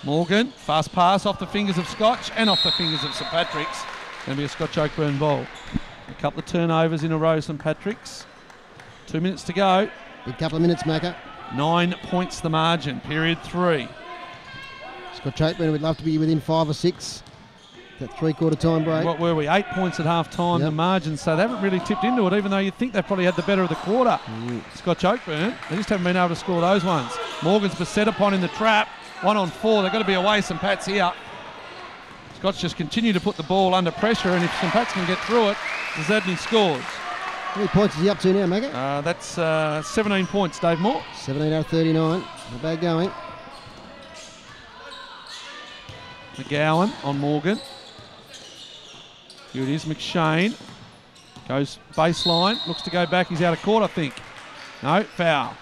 Speaker 2: Morgan, fast pass off the fingers of Scotch and off the fingers of St Patrick's. Going to be a Scotch Oakburn ball. A couple of turnovers in a row, St Patrick's. 2 minutes to go.
Speaker 1: Big couple of minutes, Macca.
Speaker 2: 9 points the margin, period 3.
Speaker 1: Scotch Oakburn would love to be within 5 or 6. That three-quarter time break.
Speaker 2: What were we? 8 points at half-time, the margin. So they haven't really tipped into it, even though you'd think they probably had the better of the quarter. Scotch Oakburn, they just haven't been able to score those ones. Morgan's beset upon in the trap. 1 on 4. They've got to be away. St Pat's here. Scott's just continue to put the ball under pressure, and if St Pat's can get through it, Zadney scores.
Speaker 1: How many points is he up to now, Macca?
Speaker 2: That's 17 points, Dave Moore.
Speaker 1: 17 out of 39. Not bad going.
Speaker 2: McGowan on Morgan. Here it is, McShane. Goes baseline, looks to go back. He's out of court, I think. No, foul.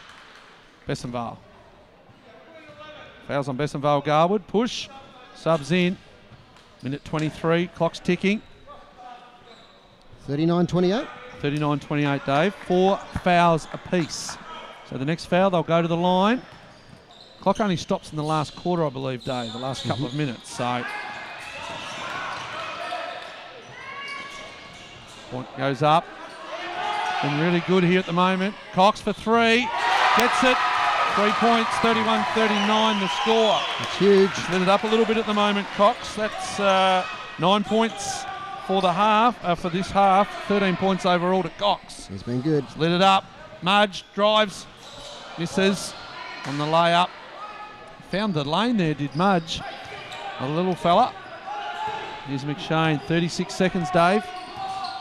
Speaker 2: Bessenvale. Fouls on Bessenvale. Garwood, push. Subs in. Minute 23, clock's ticking.
Speaker 1: 39-28.
Speaker 2: 39-28, Dave. 4 fouls apiece. So the next foul, they'll go to the line. Clock only stops in the last quarter, I believe, Dave, the last couple of minutes. So point goes up. Been really good here at the moment. Cox for three. Gets it. 3 points, 31-39 the score.
Speaker 1: That's huge.
Speaker 2: Lit it up a little bit at the moment, Cox. That's 9 points for the half, for this half. 13 points overall to Cox.
Speaker 1: He's been good.
Speaker 2: Lit it up. Mudge drives, misses on the layup. Found the lane there, did Mudge. A little fella. Here's McShane. 36 seconds, Dave.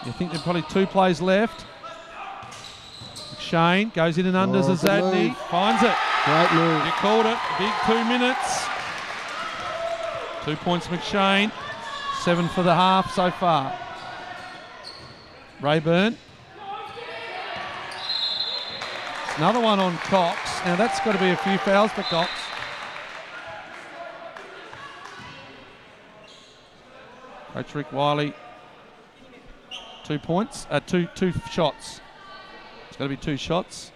Speaker 2: You think there's probably 2 plays left. McShane goes in and under Zadney. Finds it.
Speaker 1: Great move.
Speaker 2: You called it. Big 2 minutes. 2 points McShane. 7 for the half so far. Rayburn. Another one on Cox. Now that's got to be a few fouls for Cox. Coach Rick Wiley. 2 points. Two shots. It's got to be 2 shots.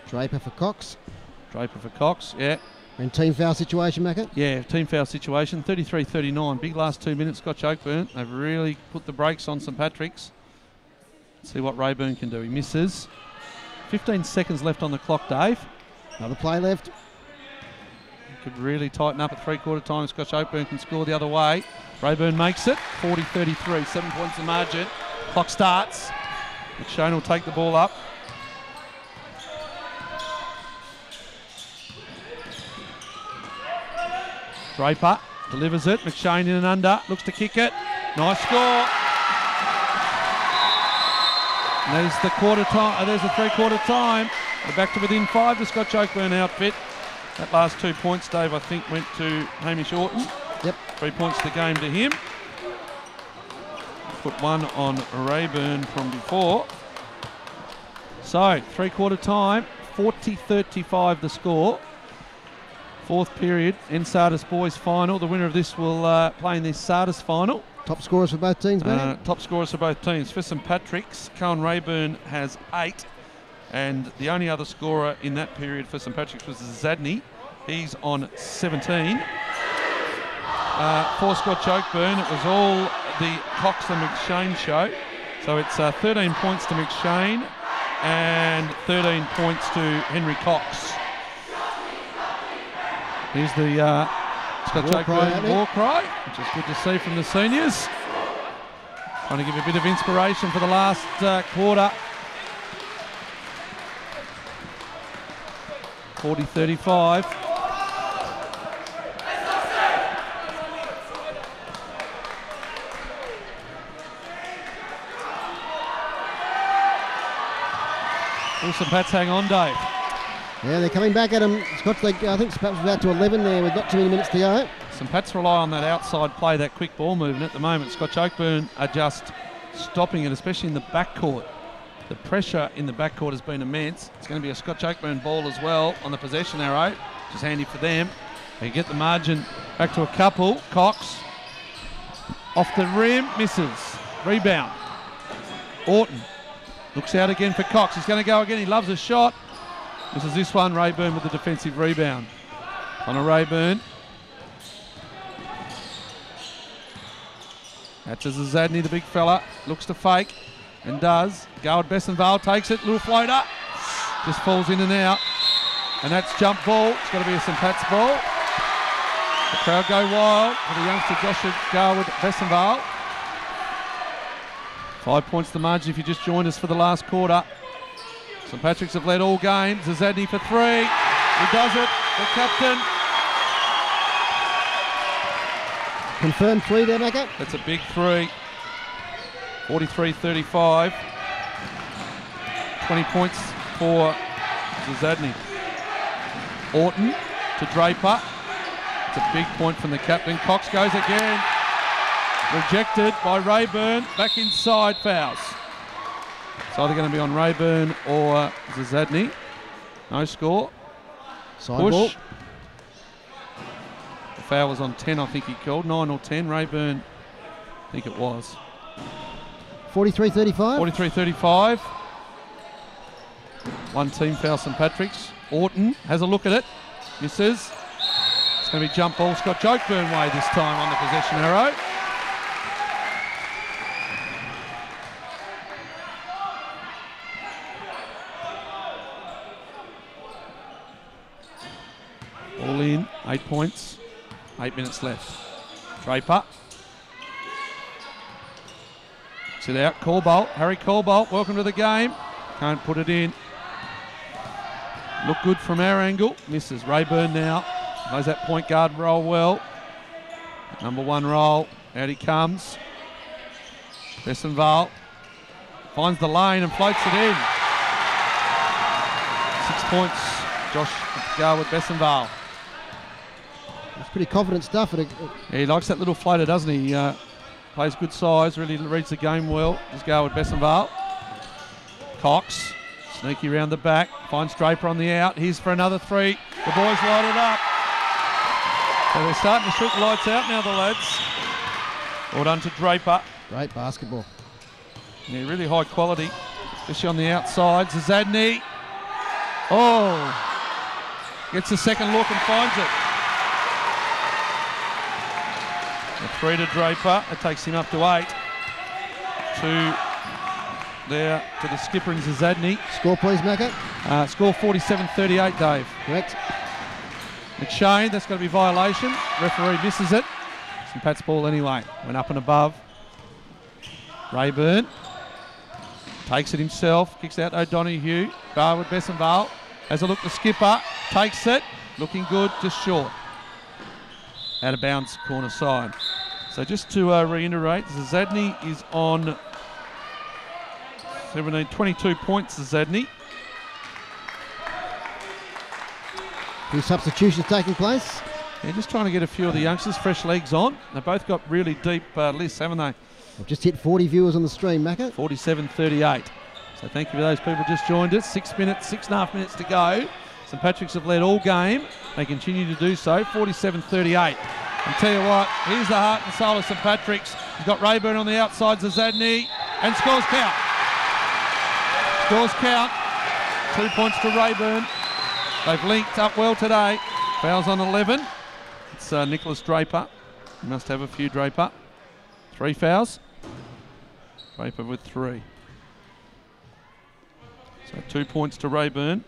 Speaker 1: Draper for Cox.
Speaker 2: Draper for Cox, yeah.
Speaker 1: And team foul situation, Macca?
Speaker 2: Yeah, team foul situation. 33-39. Big last 2 minutes. Scotch Oakburn. They've really put the brakes on St Patrick's. Let's see what Rayburn can do. He misses. 15 seconds left on the clock, Dave.
Speaker 1: Another play left.
Speaker 2: He could really tighten up at 3/4 time. Scotch Oakburn can score the other way. Rayburn makes it. 40-33. 7 points the margin. Clock starts. McShane will take the ball up. Draper delivers it. McShane in and under. Looks to kick it. Nice score. And there's the quarter time. There's the 3/4 time. We're back to within 5. The Scotch Oakburn outfit. That last 2 points, Dave, I think went to Hamish Orton.
Speaker 1: Yep.
Speaker 2: 3 points the game to him. Put 1 on Rayburn from before. So 3/4 time. 40-35 the score. 4th period, NSATIS boys final. The winner of this will play in this SATIS final.
Speaker 1: Top scorers for both teams, mate?
Speaker 2: Top scorers for both teams. For St Patrick's, Cohen Rayburn has 8. And the only other scorer in that period for St Patrick's was Zadney. He's on 17. For Scotch Oakburn, it was all the Cox and McShane show. So it's 13 points to McShane and 13 points to Henry Cox. Here's the Scotch Oakburn war cry, which is good to see from the seniors. Trying to give a bit of inspiration for the last quarter. 40-35. Wilson Pats hang on, Dave.
Speaker 1: Yeah, they're coming back at him. Scotch, I think perhaps about to 11 there with not too many minutes to go.
Speaker 2: St Pats rely on that outside play, that quick ball movement. At the moment, Scotch Oakburn are just stopping it, especially in the backcourt. The pressure in the backcourt has been immense. It's going to be a Scotch Oakburn ball as well on the possession arrow, which is handy for them. They get the margin back to a couple. Cox off the rim, misses. Rebound. Orton looks out again for Cox. He's going to go again. He loves a shot. This is this one. Rayburn with the defensive rebound. On a Rayburn. Catches a Zadney, the big fella. Looks to fake and does. Garwood Bessenvale takes it. Little floater. Just falls in and out. And that's jump ball. It's got to be a St Pat's ball. The crowd go wild for the youngster Joshua Garwood Bessenvale. 5 points the margin if you just joined us for the last quarter. St Patrick's have led all games. Zadney for 3. He does it. The captain.
Speaker 1: Confirmed 3 there, Macca.
Speaker 2: That's a big 3. 43-35. 20 points for Zadney. Orton to Draper. It's a big point from the captain. Cox goes again. Rejected by Rayburn. Back inside, fouls. It's either going to be on Rayburn or Zadney. No score.
Speaker 1: Side
Speaker 2: Push.
Speaker 1: ball.
Speaker 2: The foul was on 10, I think he called. 9 or 10. Rayburn, I think it was.
Speaker 1: 43-35.
Speaker 2: 43-35. One team foul, St Patrick's. Orton has a look at it. Misses. It's going to be jump ball Scott Jokeburn way this time on the possession arrow. All in, 8 points, 8 minutes left. Draper. Sit out, Corbolt, Harry Corbolt, welcome to the game. Can't put it in. Look good from our angle, misses. Rayburn now, plays that point guard role well. Number 1 role, out he comes. Bessenval finds the lane and floats it in. 6 points, Josh Garwood Bessenval.
Speaker 1: It's pretty confident stuff.
Speaker 2: Yeah, he likes that little floater, doesn't he? Plays good size, really reads the game well. Let's go with Bessenval. Cox, sneaky around the back, finds Draper on the out. Here's for another 3. The boys light it up. So they're starting to shoot the lights out now, the lads. Well done to Draper.
Speaker 1: Great basketball.
Speaker 2: Yeah, really high quality, especially on the outside. Zadney. Oh, gets a second look and finds it. A 3 to Draper. It takes him up to 8. 2 there to the skipper and Zadney.
Speaker 1: Score please, Macca.
Speaker 2: Score 47-38, Dave.
Speaker 1: Correct.
Speaker 2: McShane, that's got to be violation. Referee misses it. St Pat's ball anyway. Went up and above. Rayburn takes it himself. Kicks out O'Donoghue. Garwood Bessenval has a look. The skipper takes it. Looking good, just short. Out of bounds, corner side. So just to reiterate, Zadney is on 22 points. Zadney.
Speaker 1: Few substitutions taking place.
Speaker 2: Yeah, just trying to get a few of the youngsters, fresh legs on. They've both got really deep lists, haven't they?
Speaker 1: I've just hit 40 viewers on the stream, Macca.
Speaker 2: 47-38. So thank you for those people just joined us. 6.5 minutes to go. St Patrick's have led all game. They continue to do so. 47-38. And tell you what, here's the heart and soul of St Patrick's. He's got Rayburn on the outside, Zadney, and scores count. Scores count. 2 points to Rayburn. They've linked up well today. Fouls on 11. It's Nicholas Draper. He must have a few, Draper. 3 fouls. Draper with 3. So 2 points to Rayburn.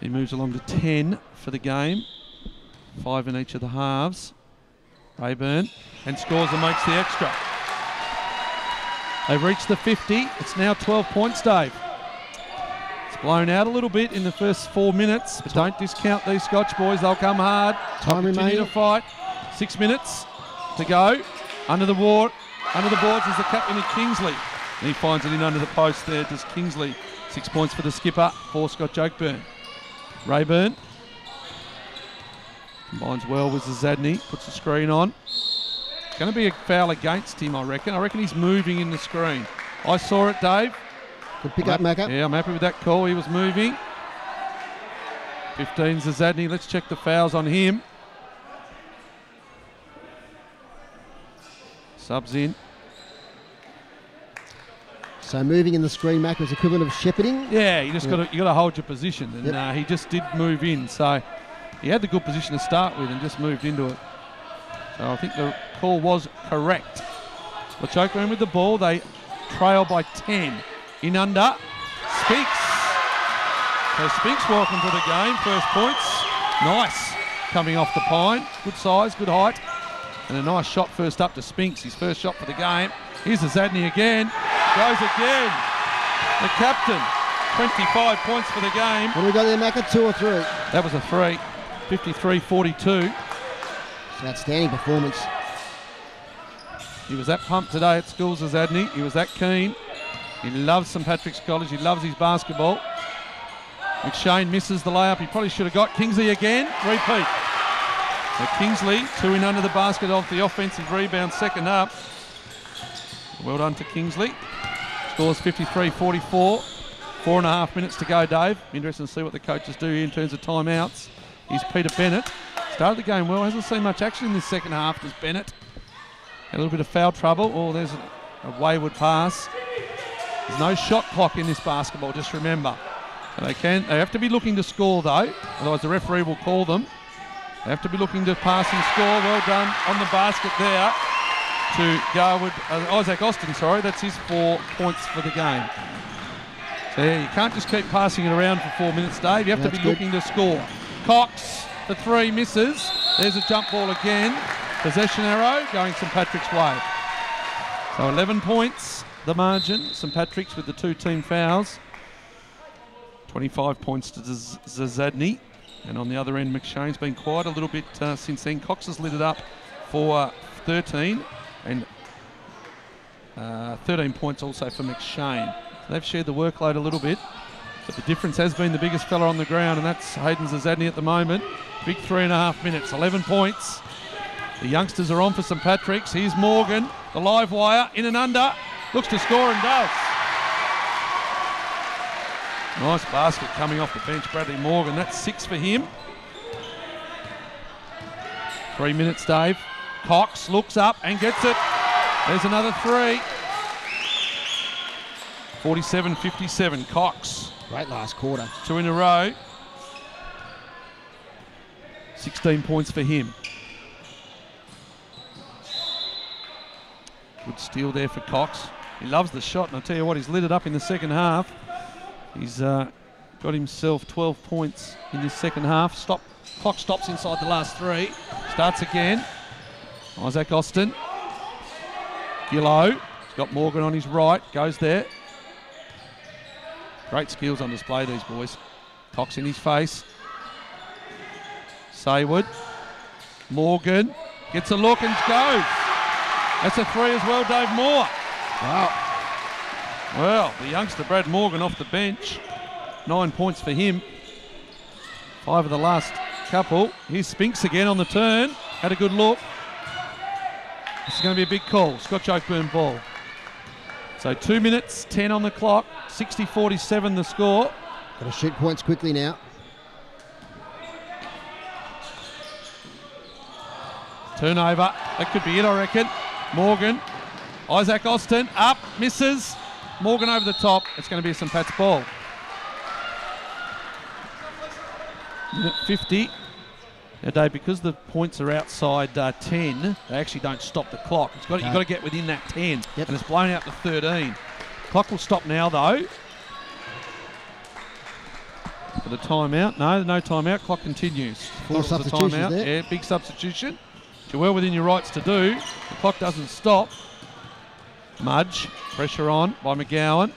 Speaker 2: He moves along to 10 for the game. 5 in each of the halves. Rayburn and scores and makes the extra. They've reached the 50. It's now 12 points, Dave. It's blown out a little bit in the first 4 minutes, but don't discount these Scotch boys. They'll come hard.
Speaker 1: Time
Speaker 2: Continue to fight. 6 minutes to go. Under the boards is the captain of Kingsley. And he finds it in under the post there. Does Kingsley. 6 points for the skipper for Scott Jokeburn. Rayburn combines well with Zadney, puts the screen on. It's going to be a foul against him, I reckon. I reckon he's moving in the screen. I saw it, Dave.
Speaker 1: Good pick up, Macca.
Speaker 2: Yeah, I'm happy with that call. He was moving. 15's Zadney. Let's check the fouls on him. Subs in.
Speaker 1: So moving in the screen, Macca, is equivalent of shepherding.
Speaker 2: Yeah, you just got to hold your position, and he just did move in. So he had the good position to start with and just moved into it. So I think the call was correct. The Jokeburn with the ball. They trail by 10. In under. Spinks. So Spinks welcome to the game. First points. Nice. Coming off the pine. Good size, good height. And a nice shot first up to Spinks. His first shot for the game. Here's the Zadney again. Goes again. The captain. 25 points for the game.
Speaker 1: What do we got there, Macca? 2 or 3?
Speaker 2: That was a 3. 53-42.
Speaker 1: Outstanding performance.
Speaker 2: He was that pumped today at schools as Zadney. He was that keen. He loves St Patrick's College. He loves his basketball. McShane misses the layup he probably should have got. Kingsley again. Repeat. So Kingsley, 2 in under the basket off the offensive rebound, second up. Well done to Kingsley. Scores 53-44. 4.5 minutes to go, Dave. Interesting to see what the coaches do here in terms of timeouts. Here's Peter Bennett. Started the game well. Hasn't seen much action in this second half, does Bennett. A little bit of foul trouble. Oh, there's a wayward pass. There's no shot clock in this basketball, just remember. They have to be looking to score though, otherwise the referee will call them. They have to be looking to pass and score. Well done on the basket there to Isaac Austin, sorry. That's his 4 points for the game. So yeah, you can't just keep passing it around for 4 minutes, Dave. You have to be looking to score. Cox, the 3 misses. There's a jump ball again. Possession arrow going St Patrick's way. So 11 points, the margin. St Patrick's with the 2 team fouls. 25 points to Zazadny. And on the other end, McShane's been quiet a little bit since then. Cox has lit it up for 13. And 13 points also for McShane. They've shared the workload a little bit, but the difference has been the biggest fella on the ground, and that's Hayden Zazadny at the moment. Big 3.5 minutes, 11 points. The youngsters are on for St Patrick's. Here's Morgan, the live wire, in and under. Looks to score and does. Nice basket coming off the bench, Bradley Morgan. That's 6 for him. 3 minutes, Dave. Cox looks up and gets it. There's another 3. 47-57, Cox.
Speaker 1: Great last quarter.
Speaker 2: 2 in a row. 16 points for him. Good steal there for Cox. He loves the shot, and I tell you what, he's lit it up in the second half. He's got himself 12 points in this second half. Clock stops inside the last 3. Starts again. Isaac Austin. Gillow. He's got Morgan on his right. Goes there. Great skills on display, these boys. Cox in his face. Saywood. Morgan. Gets a look and goes. That's a 3 as well, Dave Moore.
Speaker 1: Wow.
Speaker 2: Well, the youngster Brad Morgan off the bench. 9 points for him. 5 of the last couple. Here's Spinks again on the turn. Had a good look. This is going to be a big call. Scotch Oakburn ball. So 2 minutes, 10 on the clock. 60-47 the score.
Speaker 1: Got to shoot points quickly now.
Speaker 2: Turnover. That could be it, I reckon. Morgan. Isaac Austin. Up. Misses. Morgan over the top. It's going to be a St Pat's ball. Minute 50. Now, Dave, because the points are outside 10, they actually don't stop the clock. You've got to get within that 10, and it's blown out to 13. Clock will stop now, though. For the timeout. No timeout. Clock continues.
Speaker 1: 4 substitutions
Speaker 2: timeout.
Speaker 1: there.
Speaker 2: Yeah, big substitution. Which you're well within your rights to do. The clock doesn't stop. Mudge. Pressure on by McGowan.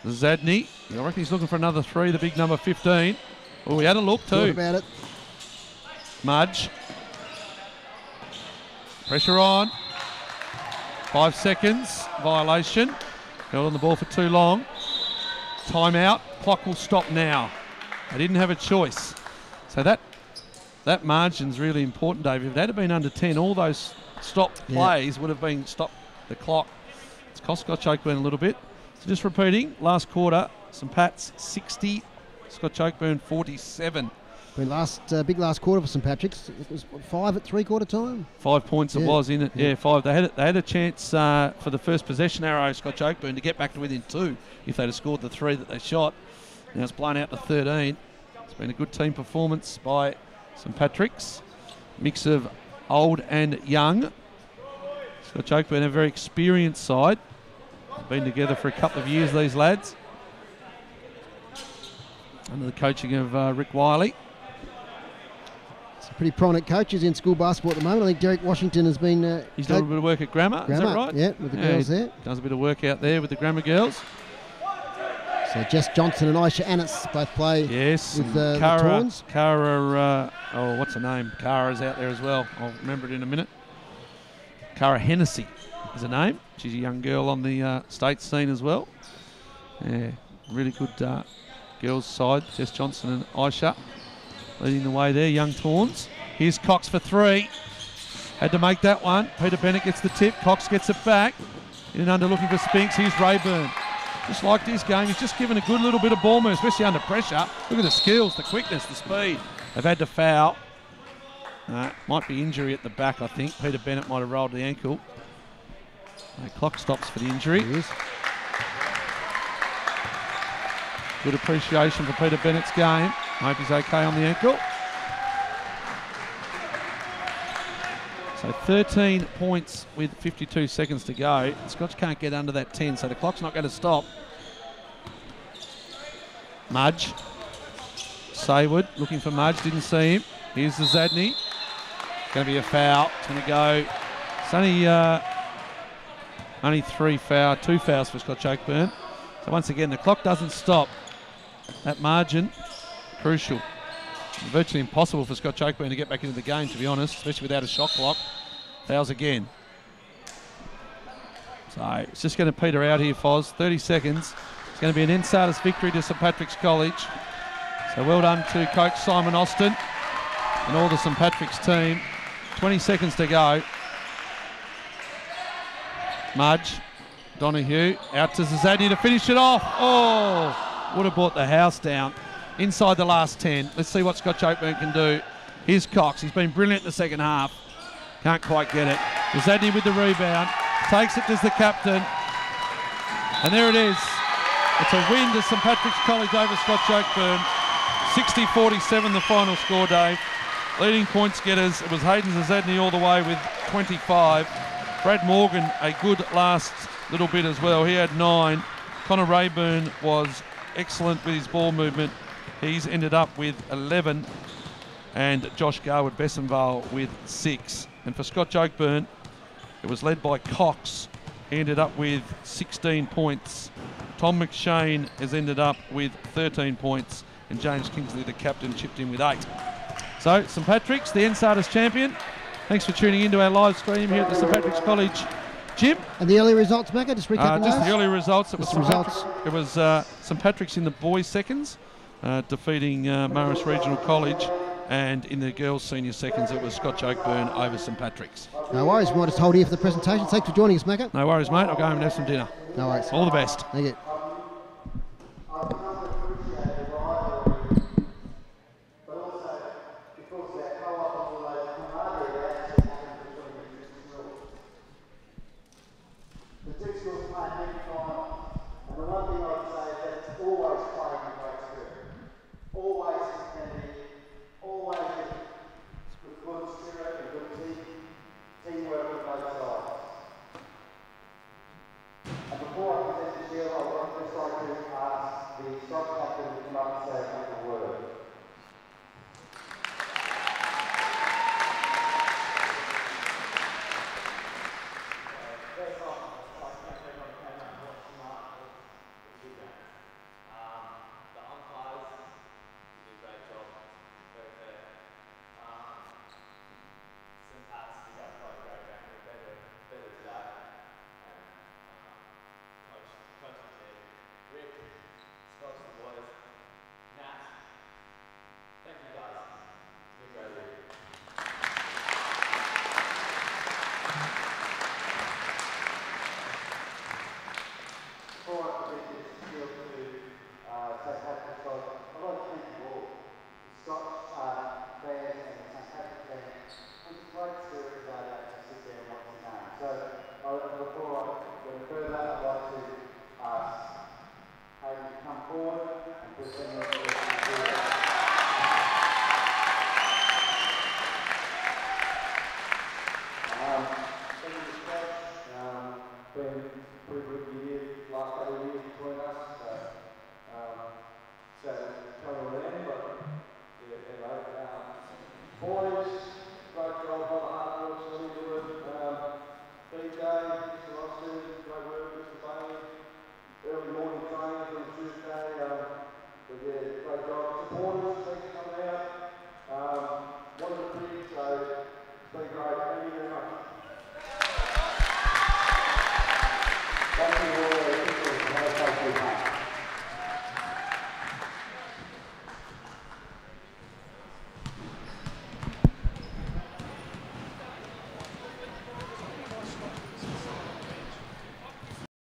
Speaker 2: Zadney. I reckon he's looking for another 3, the big number 15. Oh, he had a look too.
Speaker 1: Thought about it.
Speaker 2: Mudge. Pressure on. 5 seconds. Violation. Held on the ball for too long. Timeout. Clock will stop now. They didn't have a choice. So that margin's really important, Dave. If that had been under 10, all those stopped plays would have been stopped the clock. It's cost Scotch Oakburn a little bit. So just repeating, last quarter, St Pat's 60, Scotch Oakburn 47.
Speaker 1: Big last quarter for St Patrick's. It was 5 at 3/4 time.
Speaker 2: 5 points it was in it. Yeah, 5. They had a chance for the first possession arrow, Scotch Oakburn, to get back to within 2 if they'd have scored the 3 that they shot. Now it's blown out to 13. It's been a good team performance by St Patrick's. Mix of old and young. Scotch Oakburn, a very experienced side. They've been together for a couple of years, these lads. Under the coaching of Rick Wiley.
Speaker 1: Some pretty prominent coaches in school basketball at the moment. I think Derek Washington has been...
Speaker 2: He's done a bit of work at Grammar, is that right?
Speaker 1: Yeah, with the girls there.
Speaker 2: Does a bit of work out there with the Grammar girls.
Speaker 1: So Jess Johnson and Aisha Annis both play with the Tawns.
Speaker 2: Cara, what's her name? Cara's out there as well. I'll remember it in a minute. Cara Hennessy is her name. She's a young girl on the state scene as well. Yeah, really good girls side. Jess Johnson and Aisha leading the way there, young Tawns. Here's Cox for 3. Had to make that one. Peter Bennett gets the tip. Cox gets it back. In and under looking for Spinks. Here's Rayburn. Just like this game, he's just given a good little bit of ball move, especially under pressure. Look at the skills, the quickness, the speed. They've had to foul. Might be injury at the back, I think. Peter Bennett might have rolled the ankle. The clock stops for the injury. Good appreciation for Peter Bennett's game. Hope he's okay on the ankle. So 13 points with 52 seconds to go. Scotch can't get under that 10, so the clock's not going to stop. Mudge. Saywood looking for Mudge, didn't see him. Here's the Zadney. It's going to be a foul. It's going to go. It's only two fouls for Scotch Oakburn. So once again, the clock doesn't stop. That margin, crucial. Virtually impossible for Scotch Oakburn to get back into the game, to be honest, especially without a shot clock. Fouls again. So it's just going to peter out here, Foz. 30 seconds. It's going to be an NSATIS victory to St Patrick's College. So well done to coach Simon Austin and all the St Patrick's team. 20 seconds to go. Mudge, Donahue, out to Zazadny to finish it off. Oh, would have brought the house down. Inside the last 10. Let's see what Scotch Oakburn can do. Here's Cox. He's been brilliant in the second half. Can't quite get it. Zazadny with the rebound. Takes it to the captain. And there it is. It's a win to St Patrick's College over Scotch Oakburn. 60-47 the final score, Dave. Leading points getters, it was Hayden Zazadny all the way with 25. Brad Morgan, a good last little bit as well. He had 9. Connor Rayburn was excellent with his ball movement. He's ended up with 11. And Josh Garwood Bessenvale with 6. And for Scotch Oakburn, it was led by Cox. He ended up with 16 points. Tom McShane has ended up with 13 points. And James Kingsley, the captain, chipped in with 8. So, St Patrick's, the NSATIS champion. Thanks for tuning into our live stream here at the St Patrick's College gym.
Speaker 1: And the early results, Macca, just recapping
Speaker 2: Just
Speaker 1: those.
Speaker 2: the early results. It was
Speaker 1: Results.
Speaker 2: St Patrick's in the boys' seconds, defeating Marist Regional College. And in the girls' senior seconds, it was Scotch Oakburn over St Patrick's.
Speaker 1: No worries, we might just hold here for the presentation. Thanks for joining us, Macca.
Speaker 2: No worries, mate. I'll go home and have some dinner.
Speaker 1: No worries.
Speaker 2: All the best.
Speaker 1: Thank you.
Speaker 4: Supporters, thanks for coming out. One of the